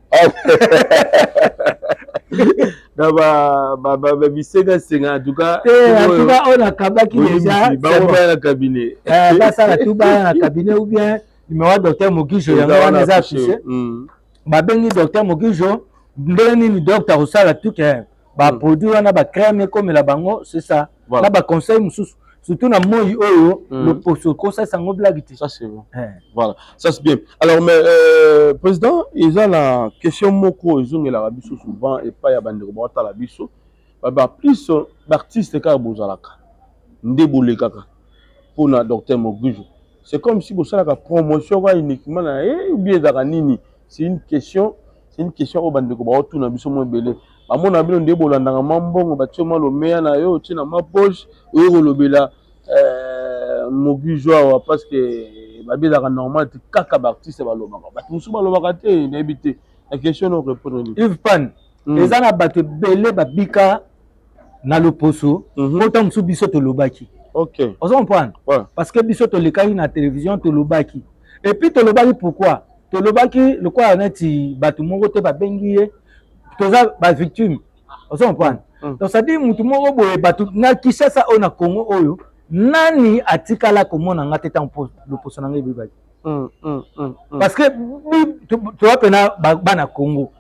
Bisega senga en tout cas on a kabaki déjà ba cabinet là ça la tout ba na cabinet ou bien numéro docteur Mugijo yango na za affiché ba bengi docteur Mugijo ndeni ni docteur osala tout que ba produit wana ba crème comme la bango c'est ça là ba conseil mususu surtout na moi le poso conseil sango blague ça c'est bon. Voilà ça c'est bien. Alors mais président ils ont la question moko ils ont la biso souvent et pas ya bandeko ba ta la biso ba plus d'artistes ka bozalaka ndebole kaka pour na docteur Mugijo c'est comme si bosala ka promotion va uniquement na ou bien za nini c'est une question au bandeko ba tout na biso mo belé ba mona bino ndebola ndanga mambongo ba tshoma lo meya na yo tina ma poche o lobela Mugijo parce que ba bizaka normal kaka ba artiste ba lobaka ba musu ba lobaka te na ebité la question no répondre Yves Pan eza na bato belé ba bika na loposo autant musu biso to lobaki. OK. On comprend parce que biso to lekaki na télévision to lobaki et puis to lobaki pourquoi to lobaki le quoi neti bato moko te ba bengi toza ba victime on comprend. Donc ça dit mutu moko boye bato na Kinshasa o na Congo oyo nani atikala komona ngate tampo loposo na ngai bibaki parce que tu vas pena bana Congo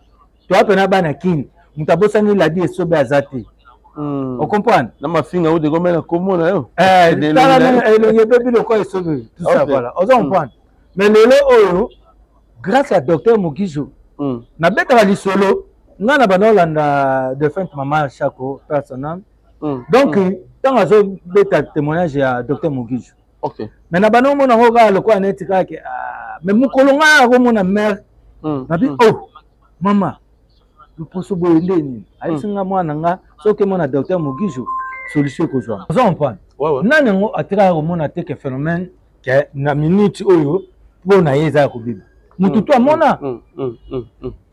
tu vas pena bana King mutabosani la di esobe azate on comprend na mafinga o de komena komona yo elonge bebi le quoi esobe tout ça voilà on comprend mais lelo oyo grâce à docteur Mugijo na beta lisolo nga na banolanda de fin maman Chako personnel donc tant azo beta témoignage ya docteur Mugijo. OK. Mais na bano mona ngoka le quoi netika ke mais mukolonga ko mona mère na bi oh mama le poso boyende ni aisinga mwana nga soke mona docteur Mugijo solution ko zo on prend nani ngo atira ko mona te ke phénomène ke na minute oyo pona yeza ko biba mutu to mona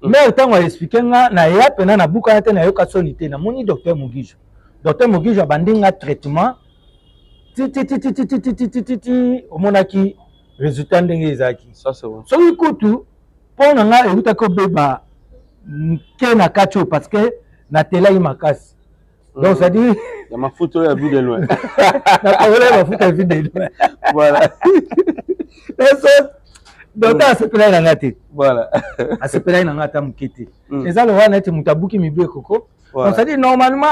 mais tango expliquer nga na ya pena na buka te na yo ka sonité na moni docteur Mugijo. Docteur Mugijo abandinga traitement au monaki résultat ndenge ezaki ça c'est bon so ikutu pona nga eluta ko beba ke na kacho parce que na tela yi makasi Donc ça dit il y a ma photo à vue de loin. Ma photo à vue de loin. Voilà. Donc à ce plan là voilà. À ce plan là ngata mukete. Et ça le wana ete mutabuki mibe koko. Donc ça dit normalement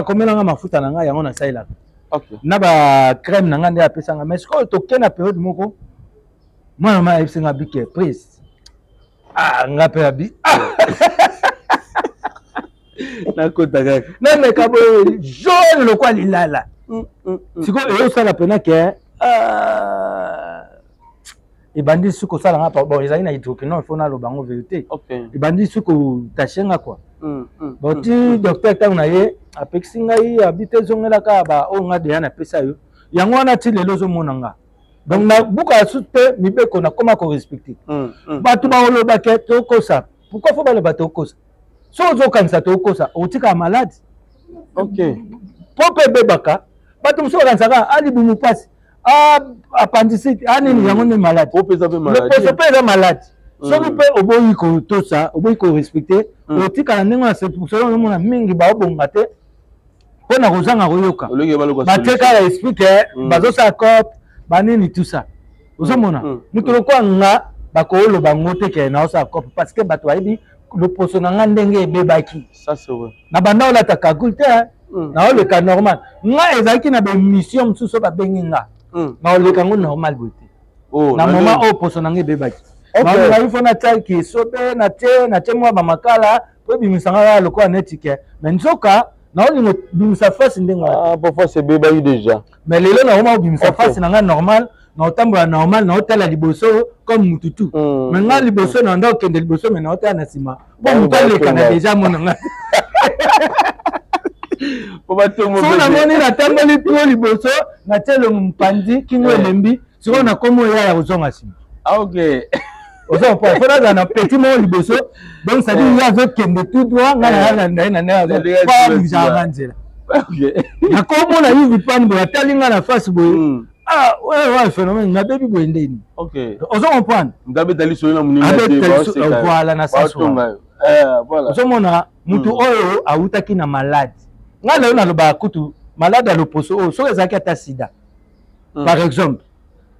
comme là ma photo nanga yango na saila. OK. Na ba crème nanga nde apesanga mais ko to kena période moko. Moi ma esenga bike prise. Ah ngape abi. Na kota kaka. Na me kabo jaune le quoi lilala. Siko e ça la pena que et bandi suko sala nga bon ezali na hydroquinone il faut na lo bango vérité. OK. Et bandi suko tachenga quoi. Bon ti docteur tang na ye apexinga yi habite zongela ka ba o nga de yana pesa yo. Yango na ti lelo zo monanga. Donc na buka sutte mi be ko na comment ko respecter. Ba tu ba lo ba ke to kosa. Pourquoi faut ba le bateau kosa? So zo kanisa to kosa o tika malade. OK. Pope bebaka ba tu so kanisa ka ali bumu passe. Appendicite, il y a un malade. Le pèse malade. Si on peut oboyi ko tout ça, oboyi ko respecter, o tika na c'est pour cela on a mingi ba obongate. Pour na rozanga royoka. Ba teka la expliquer, bazo sa cop, ba nini tout ça. Ozomona. Mutolo ko nga ba ko lo bangote ke na sa cop parce que ba to ayi le poso na ndenge bebaki. Ça c'est vrai. Na banda ola ta kakulte, na le cas normal. Nga ezaki na be mission msuso ba benginga. Na le kango normal beauté. Oh, na moment au poso nange bebaki. Na il faut na taki sobe na te moi ba makala po bimisanga le ko netike. Mais nzoka na olingo bimisa face ndengo. Ah parfois c'est bebaki déjà. Mais lelo na oma bimisa face nanga normal, na otambola normal na otala liboso comme mututu. Mais nga liboso na ndo kende liboso mais na otala na sima. Bon mutale kana déjà monanga. So na moni na tamboli pro liboso na telo mpandi kingo elembi siko na komo ya uzonga sima. Ah OK. Ozo po fona na petit mo liboso donc ça dit ya zo kende tout droit nga na pas bizarre nzela. OK. Na komo na hivi pani bo atalinga na face boy. Ah ouais phénomène na baby boy ndeni. OK. Ozo comprendre. Ndabe tali so na munina te voilà na ça. Voilà. Ozo mona mutu oyo autaki na malade. Nga leo na loba kutu malade à l'opposo so ezaki ata sida. Par exemple,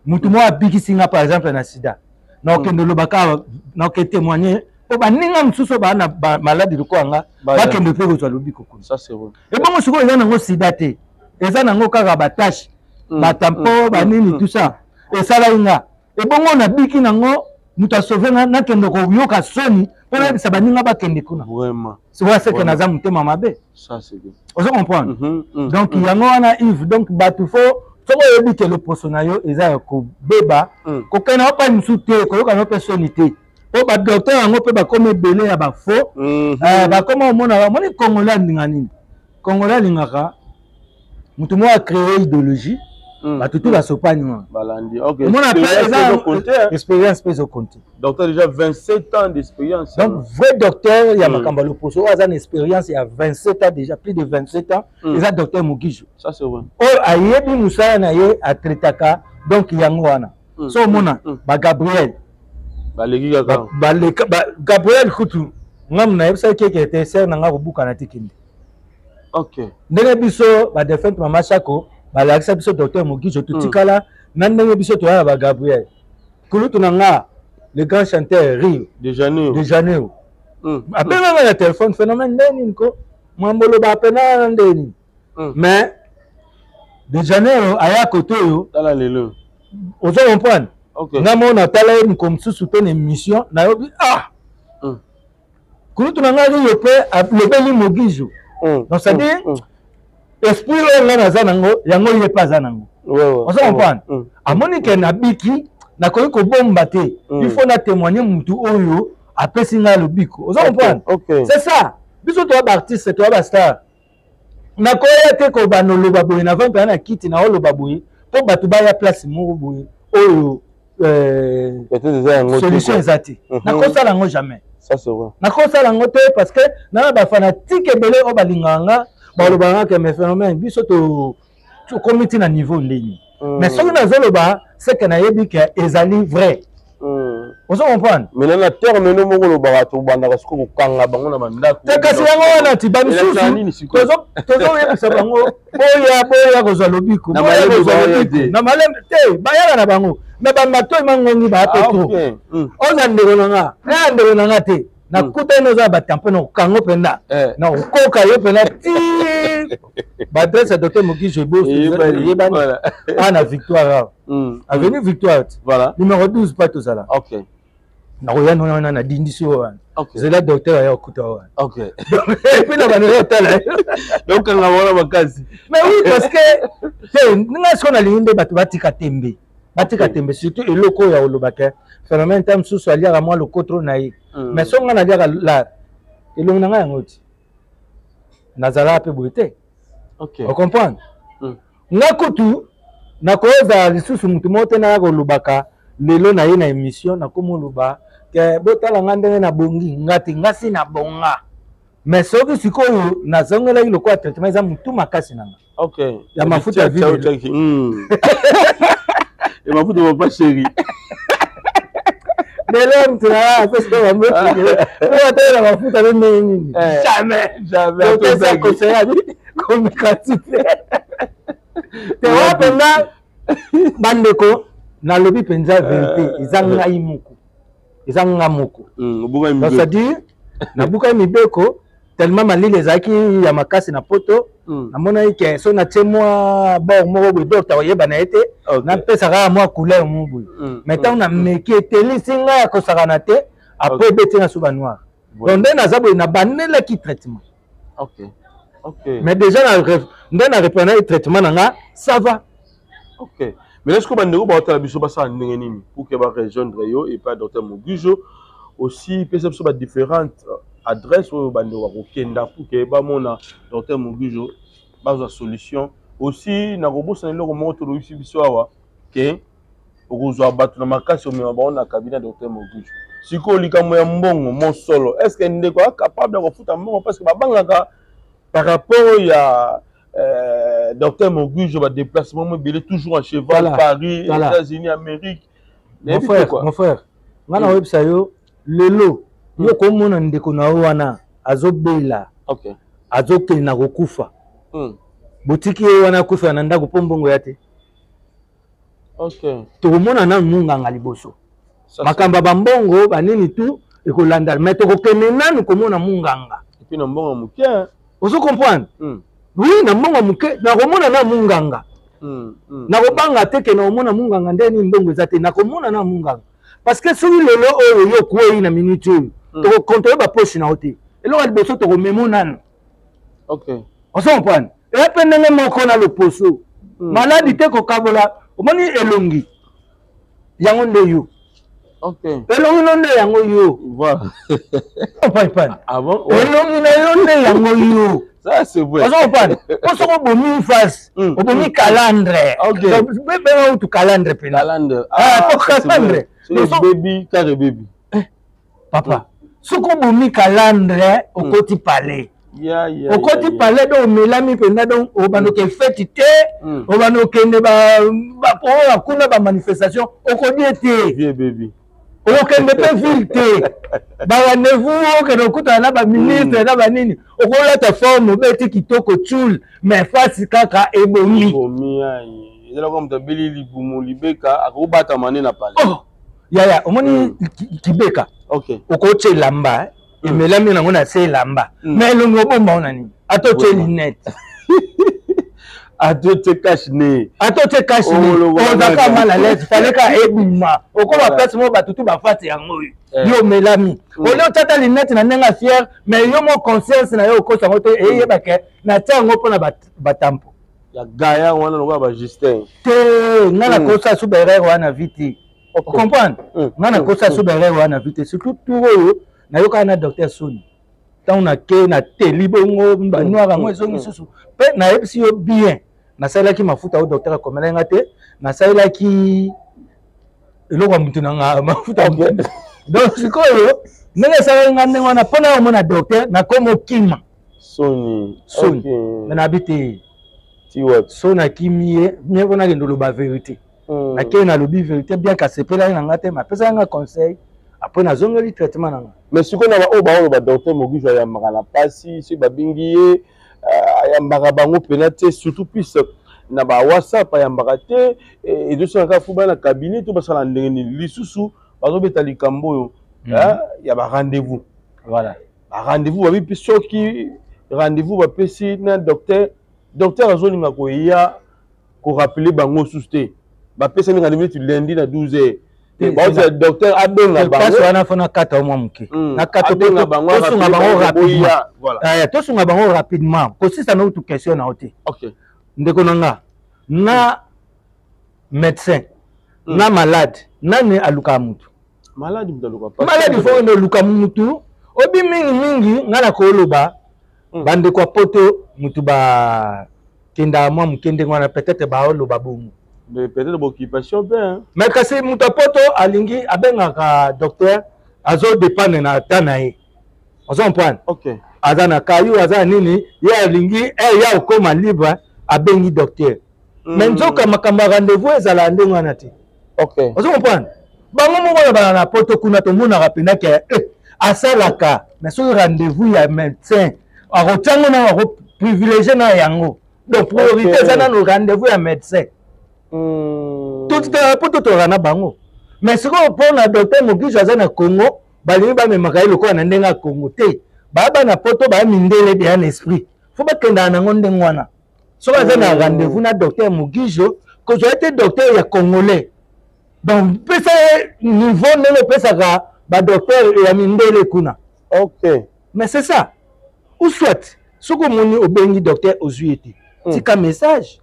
mutu mo abikisinga par exemple na sida. Na okende lobaka na ke témoigner po ba ninga msuso ba na malade liko anga ba kende pe ko lobi kokuni. Ça c'est vrai. Et bon siko eza nango sida te. Eza nango kaka ba tâche, ba tampo, ba nini tout ça. Et ça là inga. Et bon on a biki nango mutu sauver na kende ko yoka soni. Pour ça ba ninga ba kende kuna. Vraiment. C'est vrai que na za mutema mabe. Ça c'est bien. Vous comprenez? Donc il y a un Yves donc batu fo soko yebi ke le personayo eza ko beba ko kana pa msute ko kana personne te po ba docteur ngo pe ba comme belé ya ba fo ba comme mona ba moni congolais ndinga nini congolais lingaka mutu mo a créé idéologie ba tutu ba sopanywa balandi. OK. Mona expérience pèse au compte. Docteur déjà 27 ans d'expérience. Donc vrai docteur il y a makamba le poso a une expérience il y a 27 ans déjà plus de 27 ans les docteur Mugijo. Ça c'est vrai. Oh ayebi musala na ye a traitaka donc yango wana. So mona ba Gabriel ba legi kaka ba Gabriel kutu ngam na yebisa ke était ser na nga buka na tikindi. OK. Ndenge biso ba defend mama Chako ba la biso docteur Mugijo tutikala na ndenge biso to ya ba Gabriel. Kulutu na nga le grand chanteur Rio de Janeiro. Après même le téléphone phénomène ndeni ko mwambolo ba pena ndeni. Mais de Janeiro aya koto yo tala lelo. Ozo comprendre? OK. Ngamo na tala ni comme sous une émission na yobi Kulutu na nga Rio pe le beli Mugijo. Donc ça dit esprit là na zanango yango il est pas zanango. Ozo comprendre? Amoni ke na biki na koyi ko bomba te il faut na témoigner mutu oyo apesi nga lobiko ozo comprendre c'est ça biso to ba artiste to ba star na koya te ko banoloba boye na vampa na kiti na oloba boye po batu ba ya place moko boye oyo solution ezati na kosala ngo jamais ça c'est vrai na kosala ngo te parce que na ba fanatique ebele o balinganga ba lobanga ke me phénomène biso to comité na niveau ndeni mais ce que nous avons c'est que nous avons dit que ezali vrai. Vous comprenez? Mais dans la terre, nous avons le barato, bandara, ce que vous kanga, bango na manda. T'as cassé la main, tu vas me soucier. Tozo ça bango. Boya goza lobiko. Na malem te, bayala na bango. Na ba mato mangongi ba petro. Oza ndeko nanga. Na ndeko nanga te. Na kuta no za batampo no kango penda. Na koka yo penda ti. Ba adresse docteur Moki Jebo. Voilà. Ana Victoire. Avenue Victoire. Voilà. Numéro 12 pas tout ça là. OK. Na roya no na dindisi o wana. C'est là docteur ya kuta wana. OK. Et puis na ba hôtel. Donc on va voir makasi. Mais oui parce que nga siko na linde batu batika tembe. Batika tembe surtout eloko ya olobaka. Phénomène tam sous ali à moi le kotro naï. Mais songa na dia la elongo na nga ngoti. Nazala pe boité. OK. Vous comprenez? Nga kutu na koza lisusu mutu mote na ko lubaka lelo na ye na émission na komo luba ke botala ngande na bongi ngati ngasi na bonga. Mais soki sikoyo na zongela ile kwa traitement za mutu makasi nanga. OK. Ya mafuta ya vile. Et mafuta va pas chéri. Mais là mutu na parce que va moto. Pour atteindre la mafuta de nini. Jamais. Donc ça conseille comme quantité. Te wapenda bandeko na lobi penza vérité izanga imuku. Izanga muku. C'est-à-dire na buka mibeko tellement malile zaki ya makasi na poto na mona yake so na temwa ba mo bo docteur yeba na été na pesa ka moi couleur mubu maintenant na meki telisinga ya kosakana te après beti na suba noir donc na zabo na banela ki traitement. OK. Mais déjà na reprendre le traitement nanga ça va. OK. Mais est-ce que bandeko ba otala biso ba sa ndenge nini pour que ba rejoindre yo et pas docteur Mogujo aussi peut être différentes adresses au bandeko ko kenda pour que ba mona docteur Mogujo ba za solution aussi na robosa lelo mo to rusi biso awa que okozwa batu na makasi o me ba na cabinet docteur Mogujo siko likamo ya mbongo mon solo est-ce que ndeko capable de refuta mbongo parce que ba bangaka par rapport à docteur Mogujo va déplacement mobile toujours à cheval Paris États-Unis Amérique. Mon frère ngana website yo lelo yo ko mona ndeko na wana azobela azoke na kokufa botiki wana kufa na ndako pombongo yate. OK. To mona na munganga liboso makamba bambongo banini tu ekolanda mais to ko kenena ko mona munganga et puis na mbongo mukia. Vous comprenez? Oui, na mbongo muke na komona na munganga. Na kobanga teke na omona munganga ndeni mbongo ezate na komona na munganga. Parce que si lelo oyo yo kwei na minute oyo to contrôler ba poche na hote. Elo ka liboso to komemona. OK. Vous comprenez? Et pendenge moko na le poso. Maladi te ko kabola omoni elongi. Yango nde yo. OK. Elongi nde yango yo. Voilà. Ah bon? Elongi na yo nde yango yo. Ça c'est vrai. Vous comprenez? On se bomi face, on bomi calendre. OK. Bébé ou tu calendre pena. Calendre. Calendre. Baby, carré baby. Papa. Ce qu'on bomi calendre au côté palais. Au côté palais donc melami pena donc au banoke fête té, au banoke ne ba pour kuna ba manifestation au côté té. Vieux baby. Ok, ne peut filtrer. Bah, vous que nous coûtons là, bah, ministre, là, bah, nini. Au coup, là, ta forme, bête qui toque au tchoul, mais face, kaka, et bomi. Bomi, aïe. Il y a comme ta belle liboumou, libeka, à gros bata mané n'a pas. Oh, ya, au moins, kibeka. OK. Au côté lamba, et mais là, on a c'est lamba. Mais le mot, bon, on a ni. À toi, tu es lunette. À toi, tu caches né. À toi, tu caches né. On a pas mal à l'aise. Fallait qu'à ébima. Au coup, la place, moi, bah, tout va faire, c'est un mot. Yo, melami. Au lieu de t'attendre lunette, n'a pas fier, mais yo, mon conscience, n'a pas au côté, et y'a pas que, n'a pas un mot pour tampo. Ya Gaïa, on a le droit, Justin. N'a la cause à soubérer, on a vite. Vous comprenez? N'a la cause à soubérer, on a vite. Surtout, tout, n'a eu qu'un docteur Sony. Tant on a que, n'a télé, bon, noir, à moi, ils ont sous. Na epsi yo bien na sala ki mafuta au docteur komela ngate na sala ki eloko mutu na mafuta donc sikoyo nenge sala ngane wana pona mona docteur na komo kima Sony mais na bité ti what so na kimie mieko na ngendo lo ba vérité nakei na lobi vérité bien kasepelaki na nga te mapesaki nga conseil après nazongeli traitement na nga. Mais sikoyo na baoyo baoloba docteur Mogijo ayambaka na mpasi soki babingi ye ayambaka bango mpena te surtout plus na ba WhatsApp ayambaka te ezosalaka fu bana cabinet to basala ndenge nini lisusu bazobeta likambo oyo ya ba rendez-vous. Voilà. Ba rendez-vous babi mpe soki rendez-vous bapesi na docteur azolinga koya korapele bango susu te bapesani rendez-vous lundi na 12h. Le docteur abenga bango wana fona kata mwa muke na kata benga bango rapidement. Voilà. Tosunga bango rapidement. Kosisa na utu question na ote. OK. Ndeko nanga na médecin na malade nani aluka mutu. Malade mutaluka pas. Malade fo ndo luka mutu. Obi mingi ngala ko loba bande kwa poto mutu ba kenda mwa mukende ngwana peut-être ba loba bongo. Mais peut-être l'occupation bien. Mais kasi mutu poto alingi abengaka docteur azo dépendre na tanae. Ozo comprendre? OK. Azana kayu azana nini ya alingi ya okoma libre abengi docteur. Mais nzoka makamba rendez-vous ezala ndenge wana te. OK. Ozo comprendre? Bango moko na na poto kuna to mona rapena ke asalaka mais so rendez-vous ya médecin akotango na ko privilégier na yango. Donc priorité ça na no rendez-vous ya médecin. Tout poto to rana bango. Mais siko pour na docteur Mogijo azana Congo bali ba memaka iloko na ndenga Congo te. Baba na poto ba mindele bien esprit. Faut pas kenda na ngonde ngwana. So azana rendez-vous na docteur Mogijo que j'ai été docteur ya congolais. Donc pesa niveau nelo pesa ka ba docteur ya mindele kuna. OK. Mais c'est ça. Ou soit soko moni obengi docteur ozueti. Tika message.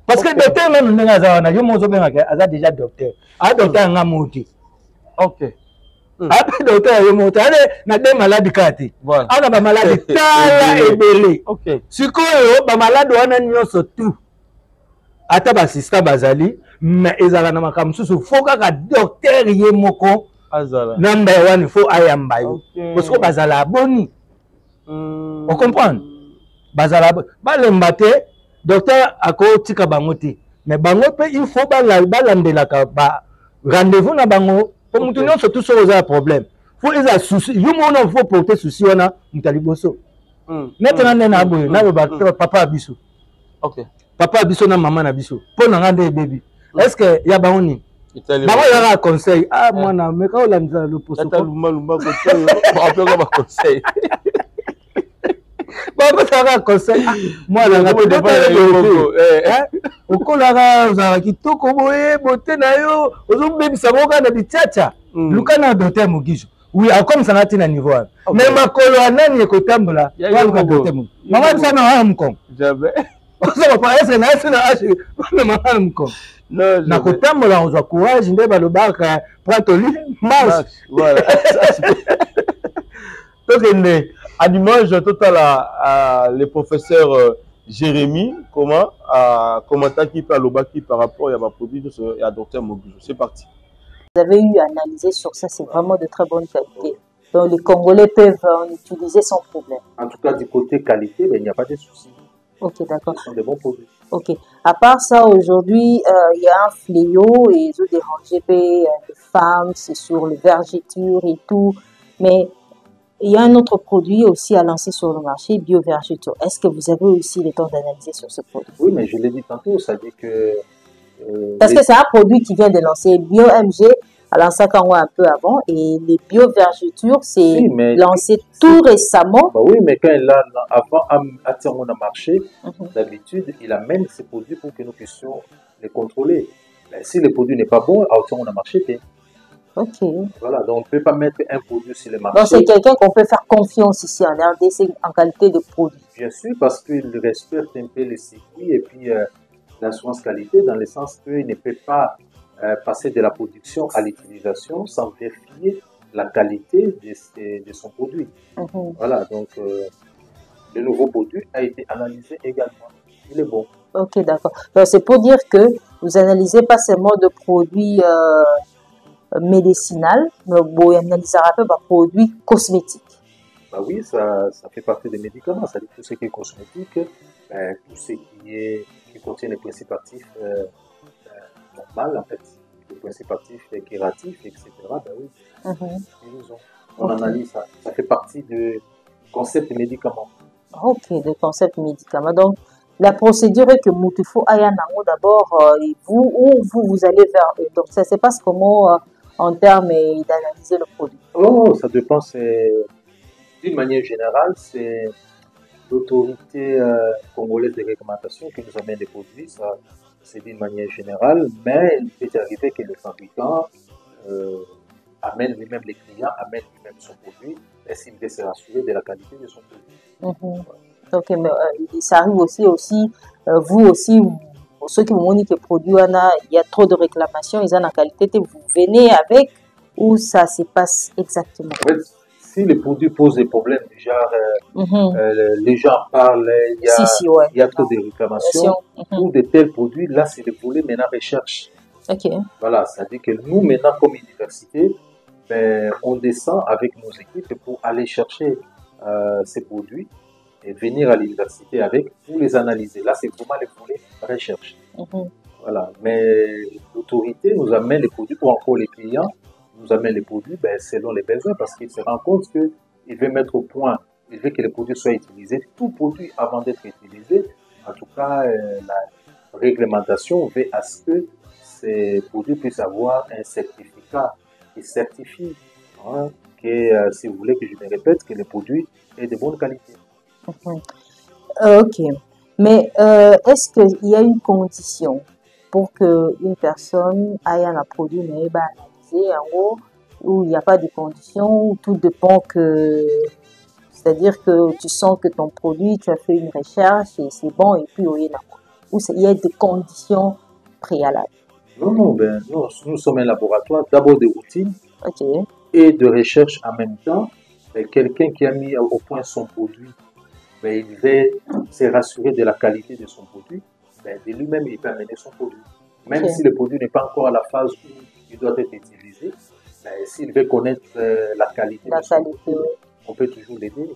Parce que docteur même ndenga za na yo mozo benga ka aza déjà docteur. A docteur nga moti. OK. Après docteur yo moti ale na des malades kati. Voilà. Ana ba malade tala ebele. OK. Sikoyo ba malade wana nyonso tout. Ata ba sister bazali mais ezala na makambo susu faut kaka docteur ye moko azala. Number 1 faut ayamba yo. Parce que bazala boni. On comprend? Bazala balemba te docteur ako tika bango te. Mais bango pe il faut balandelaka ba rendez-vous na bango pour mutu nyonso tout so oza problème. Faut eza souci yo mona faut porter souci wana mutaliboso. Maintenant nena boye na ba papa biso. OK. Papa biso na maman na biso. Po na ngande baby. Est-ce que ya baoni? Bango yaka conseil. Ah mwana meka olanza le poso. Tata lumba koto. Ba ba conseil. Baba saka conseil. Mwana na ko okolaka za kitoko boye bote na yo ozobebisa boka na bichacha. Luka na docteur Mogijo. Oui, comme ça na tina niveau. Mais makolo anani ekotambola. Wa docteur Mogijo. Mama sana wa mkongo. Jamais. Ça va pas être na sina achi. Mama mkongo. Non, na kotambola on courage nde balobaka prends ton lit marche. Voilà. Donc à dimanche total le professeur Jérémy comment commentaire qui parle au qui par rapport à ma produit et à docteur Mogijo. C'est parti. Vous avez eu à analyser sur ça, c'est vraiment de très bonne qualité. Donc les Congolais peuvent en utiliser sans problème. En tout cas du côté qualité, il n'y a pas de souci. Ok, d'accord. Ce sont des bons produits. Ok. À part ça, aujourd'hui, il y a un fléau et ils ont dérangé les femmes, c'est sur le vergéture et tout. Mais il y a un autre produit aussi à lancer sur le marché, BioVergeture. Est-ce que vous avez aussi le temps d'analyser sur ce produit? Oui, mais je l'ai dit tantôt, ça dit que... Parce que c'est un produit qui vient de lancer. BioMG a lancé un peu avant et les BioVergeture, c'est lancé tout récemment. Bah oui, mais quand il a avant attiré le marché, d'habitude, il amène ses produits pour que nous puissions les contrôler. Mais si le produit n'est pas bon, attirons le marché. Ok. Voilà, donc on ne peut pas mettre un produit sur le marché. Donc c'est quelqu'un qu'on peut faire confiance ici en RDC en qualité de produit. Bien sûr, parce qu'il respecte un peu les circuits et puis l'assurance qualité dans le sens qu'il ne peut pas passer de la production à l'utilisation sans vérifier la qualité de son produit. Voilà, donc le nouveau produit a été analysé également. Il est bon. Ok, d'accord. Donc c'est pour dire que vous analysez pas seulement de produits médicinaux, mais vous analysez un peu de produits cosmétiques. Bah oui, ça fait partie des médicaments, ça dit tout ce qui est cosmétique, tout ce qui contient les principes actifs mal, en fait. Le principe actif est curatif, etc. Ben oui, ils ont. On analyse ça. Ça fait partie du concept médicament. Ok, le concept médicament. Donc, la procédure est que Moutufo Ayanango d'abord, vous allez vers eux. Donc, ça se passe comment en termes d'analyser le produit? Oh, ça dépend. D'une manière générale, c'est l'autorité congolaise de réglementation qui nous amène les produits. Ça, c'est d'une manière générale. Mais il peut arriver que le fabricant amène lui-même les clients, amène lui-même son produit, et s'il veut se rassurer de la qualité de son produit. Ok, mais ça arrive aussi, vous aussi, ceux qui vous montrent que le produit, il y a trop de réclamations, ils ont la qualité, vous venez avec, ou ça se passe exactement? En fait, si le produit pose des problèmes, genre, les gens parlent, il y a trop de réclamations, ou de tels produits, là, c'est le volet maintenant recherche. Voilà, ça dit que nous, maintenant, comme université, ben, on descend avec nos équipes pour aller chercher ces produits et venir à l'université avec pour les analyser. Là, c'est vraiment le volet recherche. Voilà, mais l'autorité nous amène les produits, ou encore les clients nous amènent les produits selon les besoins, parce qu'ils se rendent compte qu'il veut mettre au point, il veut que les produits soient utilisés. Tout produit, avant d'être utilisé, en tout cas, la réglementation veut à ce que ces produits puissent avoir un certificat qui certifie que, si vous voulez que je me répète, que le produit est de bonne qualité. Ok. Mais est-ce qu'il y a une condition pour qu'une personne aille à un produit mais analysé en haut, où il n'y a pas de condition, où tout dépend que... C'est-à-dire que tu sens que ton produit, tu as fait une recherche et c'est bon, et puis il y a des conditions préalables? Non, nous sommes un laboratoire d'abord de routine et de recherche en même temps. Quelqu'un qui a mis au point son produit, il veut se rassurer de la qualité de son produit, de lui-même il peut amener son produit. Même si le produit n'est pas encore à la phase où il doit être utilisé, s'il veut connaître la qualité de son produit, on peut toujours l'aider.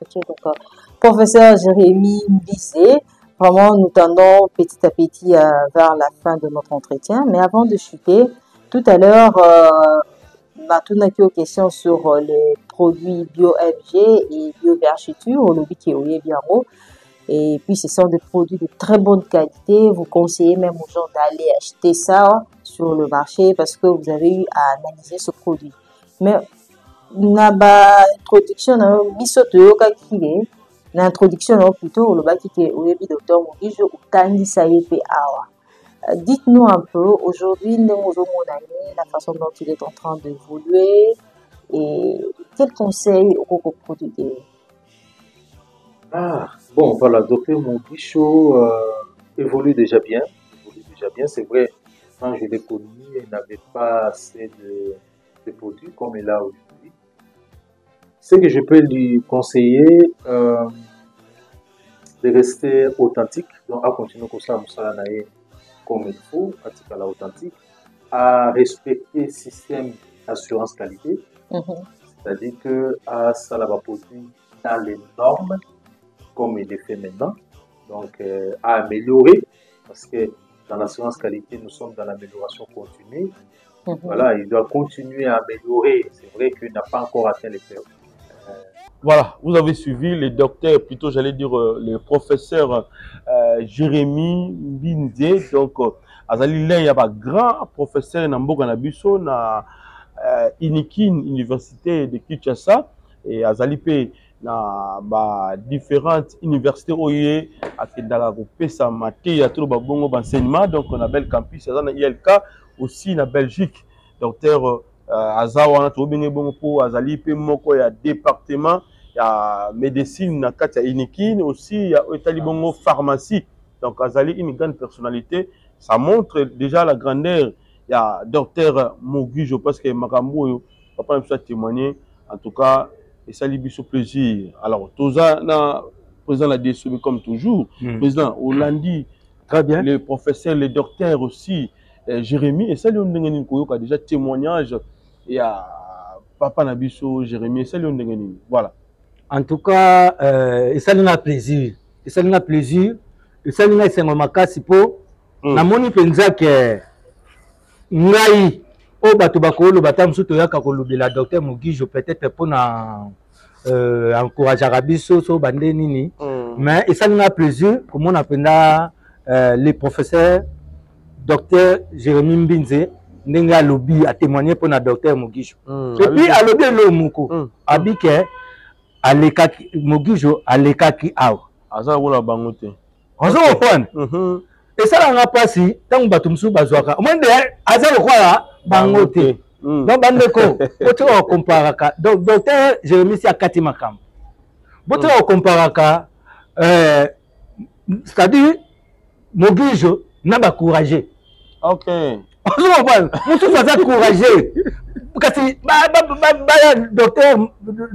Ok, d'accord. Professeur Jérémy Mbizé, vraiment, nous tendons petit à petit vers la fin de notre entretien. Mais avant de chuter, tout à l'heure, on a une question sur les produits bio-FG et bio-verchiture, au lobby qui est bien haut. Et puis, ce sont des produits de très bonne qualité. Vous conseillez même aux gens d'aller acheter ça sur le marché parce que vous avez eu à analyser ce produit. Mais, introduction, l'introduction plutôt le baki qui est au début docteur Mogijo ou Tangi Sayepe Awa. Dites-nous un peu aujourd'hui la façon dont il est en train d'évoluer et quels conseils au produit? Bon, voilà, docteur Mogijo évolue déjà bien. C'est vrai, quand je l'ai connu, il n'avait pas assez de produits comme il a aujourd'hui. Ce que je peux lui conseiller, de rester authentique, donc à continuer comme ça, comme il faut, à authentique, à respecter le système d'assurance qualité, c'est-à-dire que à ça va produit dans les normes, comme il est fait maintenant, donc à améliorer, parce que dans l'assurance qualité, nous sommes dans l'amélioration continue. Voilà, il doit continuer à améliorer. C'est vrai qu'il n'a pas encore atteint les périodes. Voilà, vous avez suivi le docteur, plutôt j'allais dire le professeur Jérémy Mbinze. Donc, Azali il y a un grand professeur dans Mboka Nabiso, na Inikin, Université de Kinshasa, et Azali P na différentes universités oye à Kedagakopé, sa maté, à tout le bon enseignement. Donc, on a bel campus, on a ILK aussi na Belgique. Docteur Azawa, on a Azali P Moko, il y a département, il y a médecine, il y a Inikin, aussi il y a Etalibongo pharmacie. Donc, Azali, une grande personnalité. Ça montre déjà la grandeur. Il y a docteur Mogijo, parce que Makambo, papa me témoigner. En tout cas, et ça lui fait plaisir. Alors, tout ça, président la DSO, comme toujours, président Hollandi, très bien. Le professeur, le docteur aussi, Jérémy, et ça lui a déjà témoignage. Il y a papa Nabiso, Jérémy, et ça lui a voilà. En tout cas, et ça nous a plaisir. Et ça nous a plaisir. Et ça nous a c'est un makasi pour namoni penza ke ngai o bato bakolo bata musuto yaka kolobela docteur Mugijo peut-être pona encourager biso so bande nini mais ça n'a plaisir comme on appelle les professeurs docteur Jérémy Mbinze ndenga lobby a témoigné pour na docteur Mugijo et puis a lobby le muko abike alekaki Mugijo alekaki aw aza wala bangote ozo comprendre et ça n'a pas si tant bato musu bazwaka monde aza quoi bangote donc bandeko boto comparaka donc docteur Jérémy si akati makam boto comparaka c'est-à-dire Mugijo n'a pas courageux. OK. On se comprend. Mutu va courageux. Parce que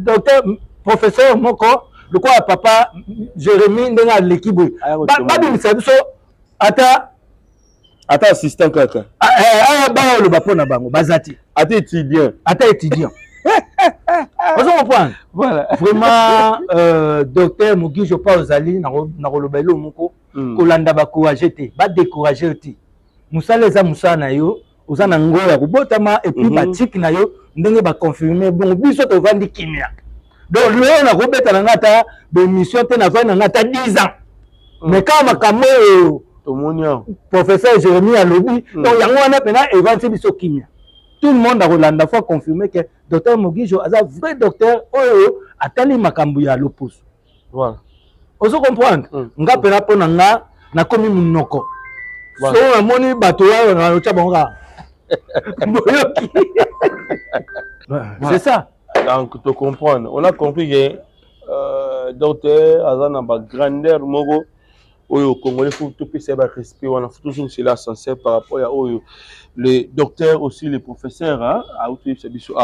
docteur professeur moko le quoi papa Jérémy ndenga l'équipe. Ba bi so ata assistant kaka. Ba le bapo na bango bazati. Ata étudiant. On se comprend. Voilà. Vraiment docteur Mugijo pa ozali na kolobelo moko kolanda ba courageux te, ba décourager te. Musala eza musala na yo, ozana ngoya kubotama et puis ba tik na yo ndenge ba confirmer bon biso to vandi kimia. Donc le na kobeta na ngata be mission te na vandi na ngata 10 ans. Mais quand makambo tomonia professeur Jérémy a lobby, donc yango wana pena evanti biso kimia. Tout le monde a rolanda fois confirmé que docteur Mugijo a vrai docteur oyo atali makambo ya l'opus. Voilà. Ozo comprendre nga pena pona nga na komi munoko so amoni bato ya na locha bonga c'est ça donc tu comprends on a compris que docteur azana ba grandeur moko oyo congolais faut tout pese ba respect on a toujours cela sincère par rapport à oyo les docteurs aussi les professeurs hein à outils biso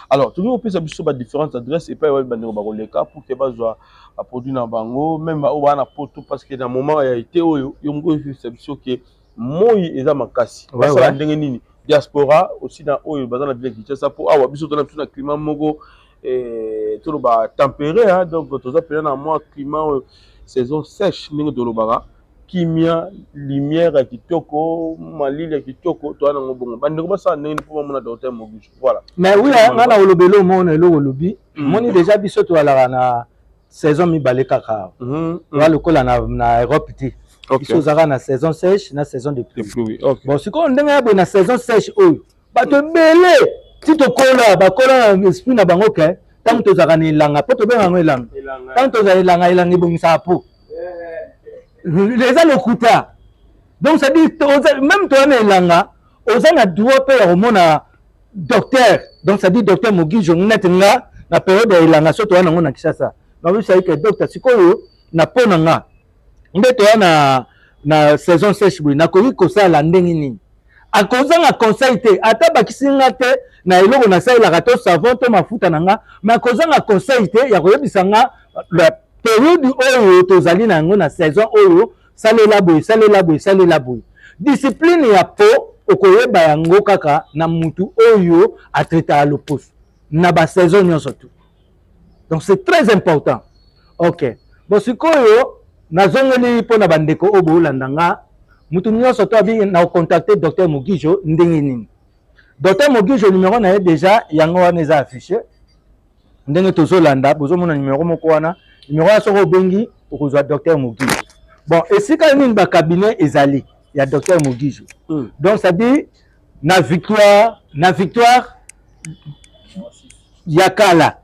alors toujours pese biso ba différentes adresses et pas ouais bandeko ba koleka pour que bazwa a produit na bango même au wana poto parce que dans moment il a été oyo yongo biso que moi eza makasi parce que ndenge nini diaspora aussi dans oyo bazana bien Kinshasa pour awa biso to na climat moko tout ba tempéré hein donc to za pena na mois climat saison sèche ndenge to lobara kimia lumière ya kitoko malili ya kitoko to ana ngobongo bandeko basa ndenge pour mona docteur Mugijo voilà mais oui nga na olobelo mona lo lobi moni déjà biso to ala na saison mi baleka ka wa lokola na Europe ti biso zaka na saison sèche na saison de pluie bon siko ndenge ya na saison sèche oyo bato belé ti to kola ba kola esprit na bango ke tant to zaka ni langa po to benga ngo elanga tant to zaka elanga ibongisa po les a le kuta donc ça dit même toi na elanga ozana droit pe ya komona docteur donc ça dit docteur Mugijo net nga na période ya elanga so to wana ngo na Kinshasa na bi sai ke docteur sikoyo na pona nga mbeto na saison sèche bwe na koyi ko sala ndenge nini akozanga conseil te ata bakisinga te na eloko na sala ka to savon to mafuta nanga mais akozanga conseil te ya koyebisa nga la période oyo tozali na ngo na saison oyo salela boy discipline ya po okoyeba yango kaka na mutu oyo atraita l'opus na ba saison nyonso tout donc c'est très important. OK bon sikoyo nazongeli pona bandeko obo landanga mutu nyonso to abi na contacter docteur Mugijo ndenge nini docteur Mugijo numéro na déjà yango wana eza affiché ndenge tozolanda bozomona numéro moko wana numéro ya soko bengi okozwa docteur Mugijo bon esika nini ba cabinet ezali ya docteur Mugijo donc ça dit na victoire yakala.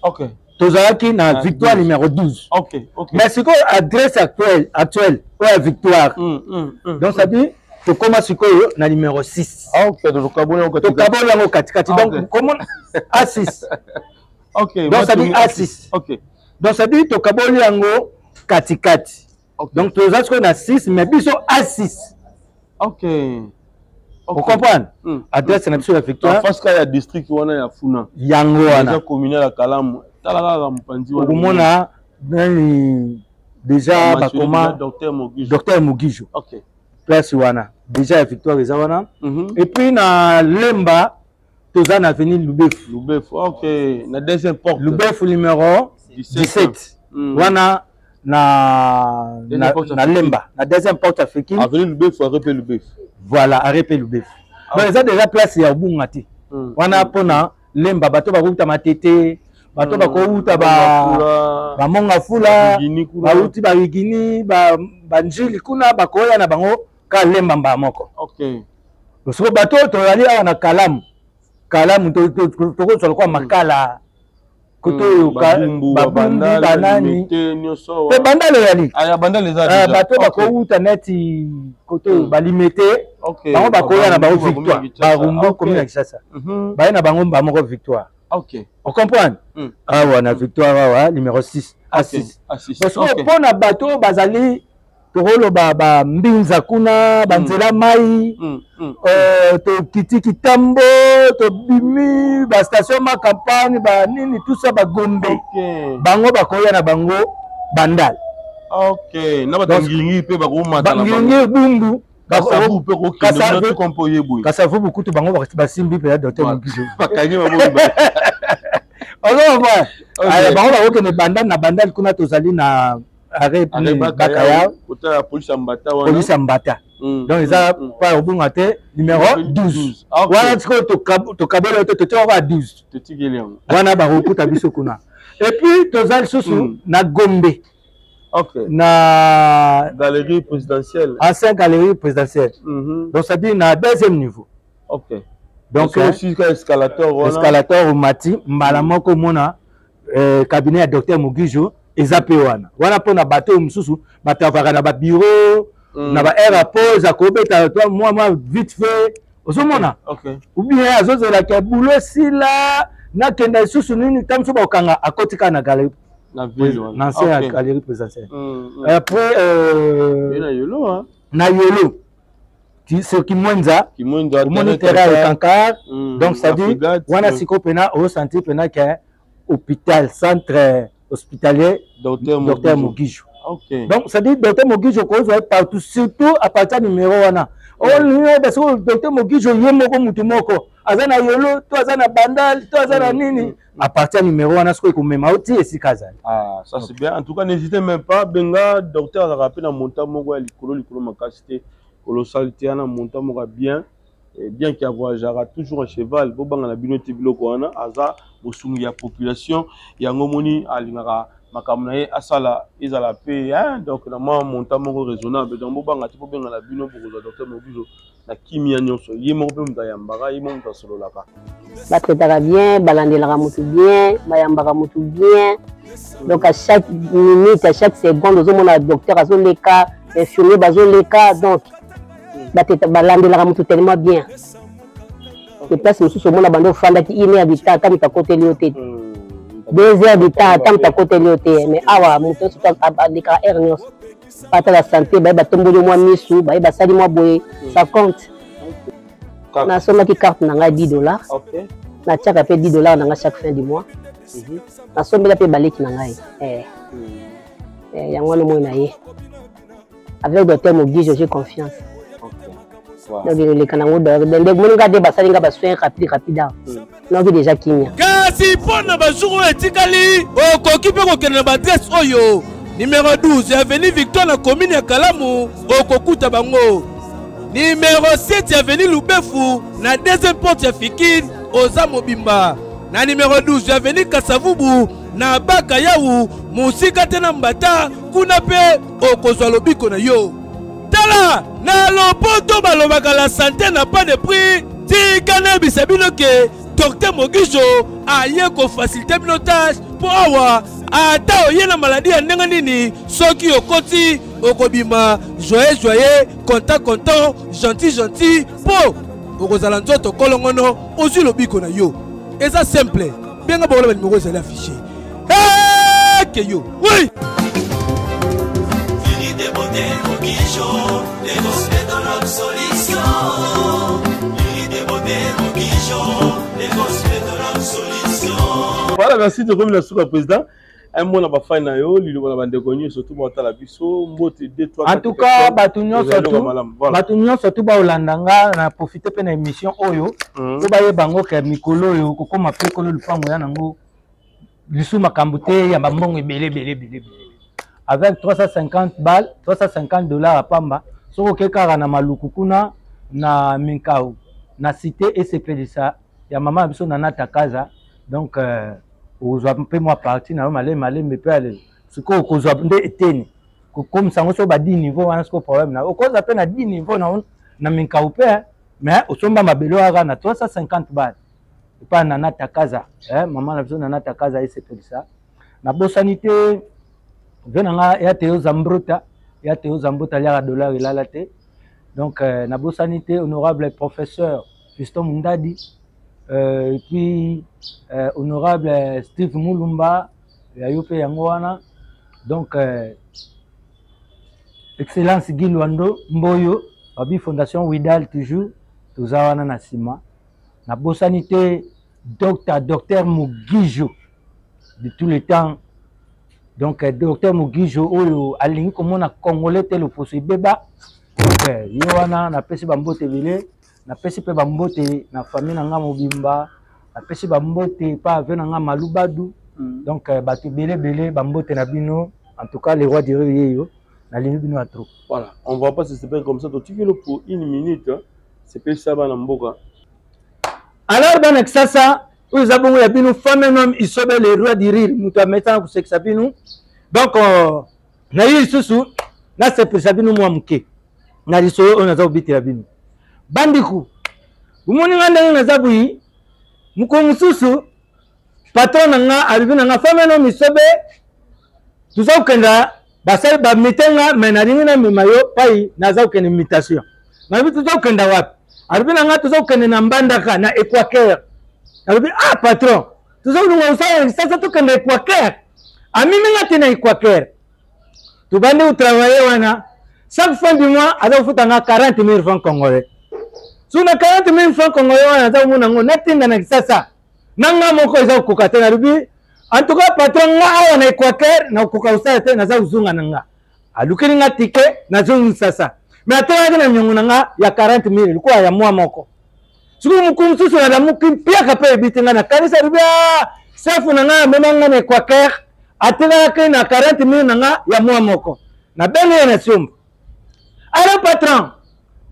OK tozalaki na victoire numéro 12. OK. Mais c'est quoi adresse actuelle ou victoire. Donc ça dit to koma sikoyo na numéro 6. OK, donc kabongo katikati. Donc comment A6. OK. Donc ça dit A6. OK. Donc ça dit to kabongo yango katikati. Donc tozalaki na 6 mais biso A6. OK. Vous comprenez? Adresse na biso la victoire. Parce qu'il y a district wana ya Funa. Yango wana. Communal ya Kalamu. Okumona déjà bakoma docteur Mugijo. OK. Place wana déjà victoire eza wana et puis na Lemba toza na avenue Lubef. OK na deuxième porte Lubef numéro 17 wana na Lemba, na deuxième porte africaine. Avenue le Bœuf, arrêter le Bœuf. Voilà, arrêter le Bœuf. Donc ils ont déjà place ya Bungati. On a pona Lemba bato ba kuta matete, bato ba kuta ba monga fula, ba uti ba Gini, ba njili kuna ba koya na bango ka Lemba mba moko. OK. Parce que bato to yali na Kalamu. Kalamu to so kwa makala. Koto babanda banani te bandale yali aya bandale za déjà bato bako uta neti koto balimete bango bako ya na bango victoire barumbu comme na Kinshasa ba na bango ba moko victoire. OK, on comprend. Ah wana victoire wa numéro 6 à 6 parce que pour na bato bazali tokolo ba mbinza kuna banzela mai to kitiki tambo to bimi ba station ma campagne ba nini tout ça ba gombe bango bakoya na bango bandal. OK, na batangingi pe bakomata na bango bumbu kasavu pe ko kino kompoye boy kasavu bukutu bango basimbi pe docteur Mugijo bakanye babomba alors voilà bango bakoke ne bandal na bandal kuna tozali na arrêt bakaya la police ambata wana police ambata donc ils a pas au bon até numéro 12 wana tiko to kabelo to va 12 to tigele wana ba okuta biso kuna et puis tozali susu na Gombe. OK, na galerie présidentielle, ancienne galerie présidentielle. Donc ça dit na deuxième niveau. OK, donc aussi escalator wana escalator mati mbala moko mona cabinet ya docteur Mugijo ezape wana pona bato mususu batavaka na ba bureau na ba aéroport za kobeta toi moi vite fait osomona. OK, ou bien azozela ke boulot sila na kenda susu nini tamso ba okanga akotika na galerie na ville na ancienne galerie présidentielle. Après na yolo hein na yolo ce qui mwenza monitera kankar. Donc ça dit wana siko pena au sentir pena que hôpital centre hospitalier docteur Mugijo. OK, donc ça dit docteur Mugijo ko zo partout surtout à partir numéro wana parce que docteur Mugijo yemoko mutu moko azana yolo to azana bandal to azana nini à partir numéro wana ce ko mema oti esikaza. Ah ça c'est bien, en tout cas n'hésitez même pas benga docteur a rappelé na monta moko ya likolo makasité colossalité na monta moko bien et bien qu'il voyagera toujours un cheval bo banga na binote biloko wana aza bosungi ya population ya ngomoni alingara makamna ye asala ezala pe hein. Donc na monta moko raisonnable donc bo banga tipo benga na bino pour docteur Mugijo na kimia nyonso ye moko pe mta yambara ye moko solo laka batretaka bien balandelaka mutu bien bayambaka mutu bien. Donc à chaque minute à chaque seconde ozomona docteur azoleka infirmier bazoleka donc balandelaka mutu tellement bien. Et place mususu omona bando ofandaki 1 heure du temps ata mutu akoteli yo te 2 heures du temps ata mutu akoteli yo te mais awa mutu nyonso alekaka aire nyonso pata la santé baye batomboli mwa misu baye basali mwa boye ça compte. Nasomaki carte na ngai $10 natiaka pe $10 na ngai chaque fin du mois. Nasombela pe baleki na ngai yango wana moi na ye avec docteur Mugijo j'ai confiance. Donc le kanango de moninga de basalinga ba soin rapide donc déjà kimia kasi pona ba jour etikali okoki pe kokena ba adresse oyo numéro 12 avenue Victoire na commune ya Kalamu okokuta bango. Numéro 7 avenue Lubefu na deuxième porte ya Fikine oza mobimba. Na numéro 12 avenue Kasavubu na Bakayau musika tena mbata kuna pe okozwa lobiko na yo. Tala na lopoto balobaka la santé n'a pas de prix. Tikana bisabino ke docteur Mugijo aye ko faciliter binotage pour avoir ata oye na maladie ya ndenge nini soki okoti okobima joyeux content gentil po okozala nzoto kolongono ozwi lobiko na yo. Eza simple benga bokola ba numéro ezali affiché ke yo oui Unité beauté Mugijo les gospels de notre solution. Unité beauté Mugijo les gospels de notre solution. Voilà, merci de revenir sur le président. Un mot na ba fa na yo lilo na bande konyo surtout mota la biso mbote 2 3. En tout cas batunyo surtout ba olandanga na profiter pe na émission oyo ko ba ye bango ke mikolo yo ko koma pe ko lupango ya nango lisu makambute ya bambongo ebele. avec 350 balles, 350 $ à Pamba. Soko kekara na malukukuna na Minkau, na cité et c'est de ça. Ya maman biso na natakaza. Donc aux peu moi parti na malé me peut aller. Ce qu'on cause de eteni. Comme ça on so ba 10 niveaux on a ce problème na. Au cause à peine à 10 niveaux na Minkau pe, mais au somba mabelo aga na 350 balles. Pas na natakaza. Maman na biso na natakaza et c'est de ça. Na bosanité venanga ya Théo Zambruta. Il y a Théo Zambruta liara dollar il a la tête. Donc na bosanité honorable professeur Fiston Mundadi. Et puis honorable Steve Moulumba Yayope Yangoana. Donc excellence Guy Luando Mboyo Babi Fondation Widal toujours Tozawana Nasima. Na bosanité docteur Mugijo de tous les temps. Donc docteur Mugijo oyo alingi komona congolais tel oposi beba. Donc yowana na pesi bambote vile. Na pesi pe bambote na famille na nga mobimba na pesi bambote pa ave na nga malubadu donc batu belé bambote na bino en tout cas les rois du yeyo na lingi bino atro. Voilà, on va pas se séparer comme ça. Tu veux le pour une minute, c'est pas ça bana mboka. Alors ben ça vous abongo ya bino famille nom isobe les rois du rire muta metana ku sexa bino. Donc na yi susu na se pesa bino mwa mke na liso on a obiti ya bino. Bandiku, umoni nganda na zabui, muko mususu, patron nga arrivé nga femme no misobe, tuza ukenda basai ba mitenga menaringi na mimayo pai naza ukenda imitation. Na bitu tuza ukenda wapi? Arrivé nga tuza ukenda na Mbandaka na Equateur. Arrivé patron, tuza ununga usaya sasa tukenda Equateur. Amimi ngati na Equateur. Tubandi utravailler wana, chaque fin du mois ada ufutanga 40 000 francs congolais. Si on a 40 000 francs congolais, on a un natinga na kisasa. Nanga moko eza kokata na rubi. En tout cas, patron nga na Equateur na kokausa te na za uzunga nanga. Alukini nga ticket na zungu sasa. Mais atona na nyongo nanga ya 40 000 likuwa ya mwa moko. Siku mkumsusu na damu kimpia kape bitinga na kanisa rubi safu nanga memanga na Equateur. Atena ke na 40 000 nanga ya mwa moko. Na bene na sumbu. Alors patron,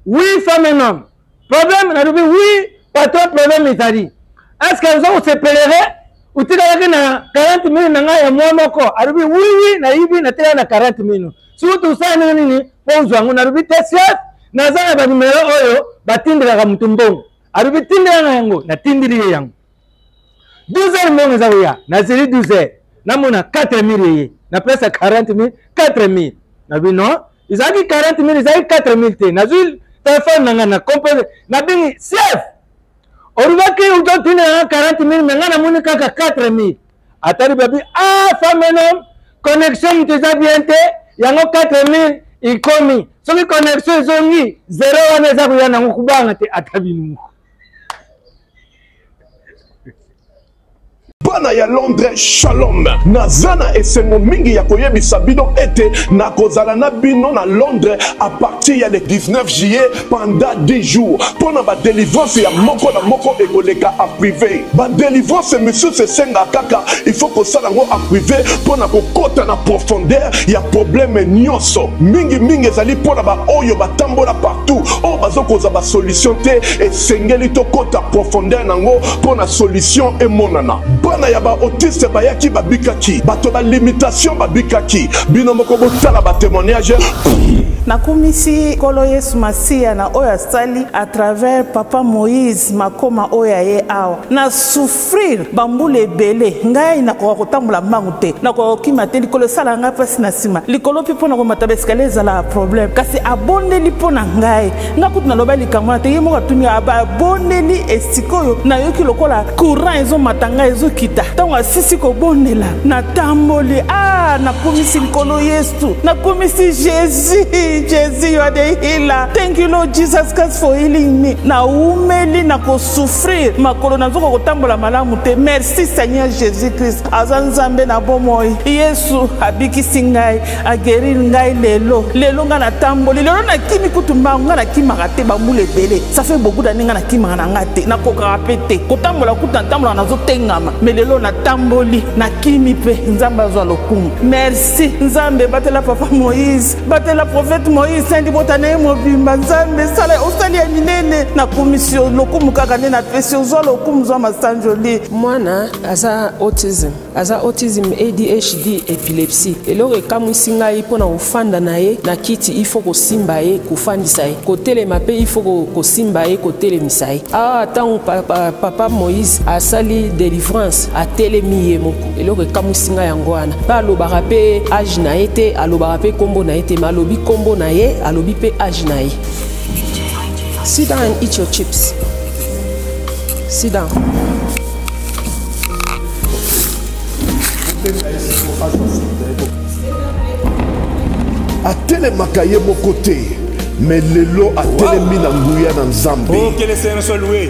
oui femme homme. Problème, oui, patron, problème est dit. Est-ce que vous se pèlerait ou tu as 40 000 nanga ya mwa moko? Arubi, oui, na ibi na tela na 40 000. Surtout ça, nini, pour zwangu, narubi, chef, na zana ba numero oyo, batindira ka mutumbongo. Arubi, tindira na yango, na tindiri yango. 12 mbongo za uya, na zili 12. Na muna 4 000 na pesa 40 000, 4 000. Narubi, non, ils ont dit 40 000, ils ont dit 4 000 te. Na zili, téléphone nanga na compose na bingi chef orubaki uto tuna 40 000 menga na muni kaka 4 000 atari babi femme nom connexion mteza biente yango 4 000 ikomi soki connexion zongi 0 wana za kuyana ngukubanga te atabinu bana ya Londres shalom nazana esengo mingi ya koyebisa bino ete nakozala na bino na Londres à partir ya le 19 juillet pendant 10 jours pona ba délivrance ya moko na moko ekoleka a privé ba délivrance monsieur se senga kaka il faut que ça ngo a privé pona kokota na profondeur ya problème nyonso mingi ezali pona ba oyo batambola partout o bazokoza ba solution te esengeli to kota profondeur nango pona solution emonana bana ya ba autiste bayaki babikaki bato ba limitation babikaki bino moko botala ba témoignage nakumisi kolo Yesu Masia na oya sali à travers papa Moïse makoma oya ye awa na souffrir bambule belé ngai na ko kotambola mbangu te na ko kima te likolo sala nga pasi na sima likolo pe pona ko matabe escalier la problème kasi abondeli pona ngai ngakutu na lobali kamona te yemo katumi abondeli estikoyo na yoki lokola courant ezo matanga ezo kita tango asisi ko bondela na tamboli nakumisi likolo Yesu nakumisi Jésus me, Jesus, you are the healer. Thank you, Lord Jesus Christ, for healing me. Na umeli na ko souffrir. Makolo na zoko kotambola malamu te. Merci Seigneur Jésus Christ. Azanzambe na bomoi. Yesu abiki singai, ageri ngai lelo. Lelo nga na tamboli. Lelo na kimi kutumba nga na kimi magate bambule bele. Ça fait beaucoup d'années nga na kimi na ngate. Na ko rapete. Kotambola kutantambola na zo tengama. Mais lelo na tamboli na kimi pe nzamba zo lokumu. Merci Nzambe batela papa Moïse. Batela prophète Moïse. Sendi botane mobimba Nzambe sala osali ya minene na commission lokumu kaka ne na pesi zo lokumu zo masanjoli. Mwana aza autism ADHD epilepsie eloko ekamwisi ngai mpona kofanda na ye na kiti ifo kosimba ye kofandisa ye kotelema mpe ifo kosimba ye kotelemisa ye awa ntango papa Moïse asali délivrance atelemi ye moko eloko ekamwisi ngai yango wana mpe alobaka mpe age na ye te alobaka mpe kombo na ye te ma alobi kombo na ye alobi mpe age na ye. Sit down and eat your chips. Sit down. atelemaka ye moko te mais lelo atelemi na nguya na Nzambe. Oh, que le Seigneur soit loué.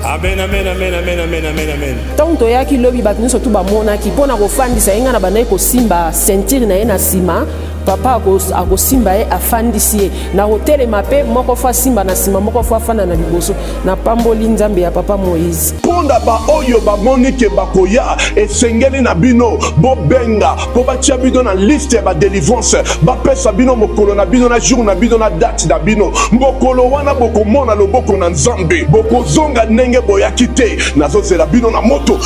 Amen, amen, amen, amen, amen, amen, amen. Tant toyaki lobi bato nyonso tu bamonaki mpona kofandisa ye nga na bandaki kosimba ceinture na ye na nsima papa akosimba ye afandisi ye na kotelema mpe moko fo asimba na nsima moko fo afanda na liboso na pamboli Nzambe ya papa Moïse. Mponda baoyo bamoni ke bakoya esengeli na bino bobenga mpo batia bino na liste ya badelivrance bapesa bino mokolo na bino na jour na bino na date na bino mokolo wana bokomona loboko na Nzambe bokozonga ndenge boyaki te nazozela bino na moto.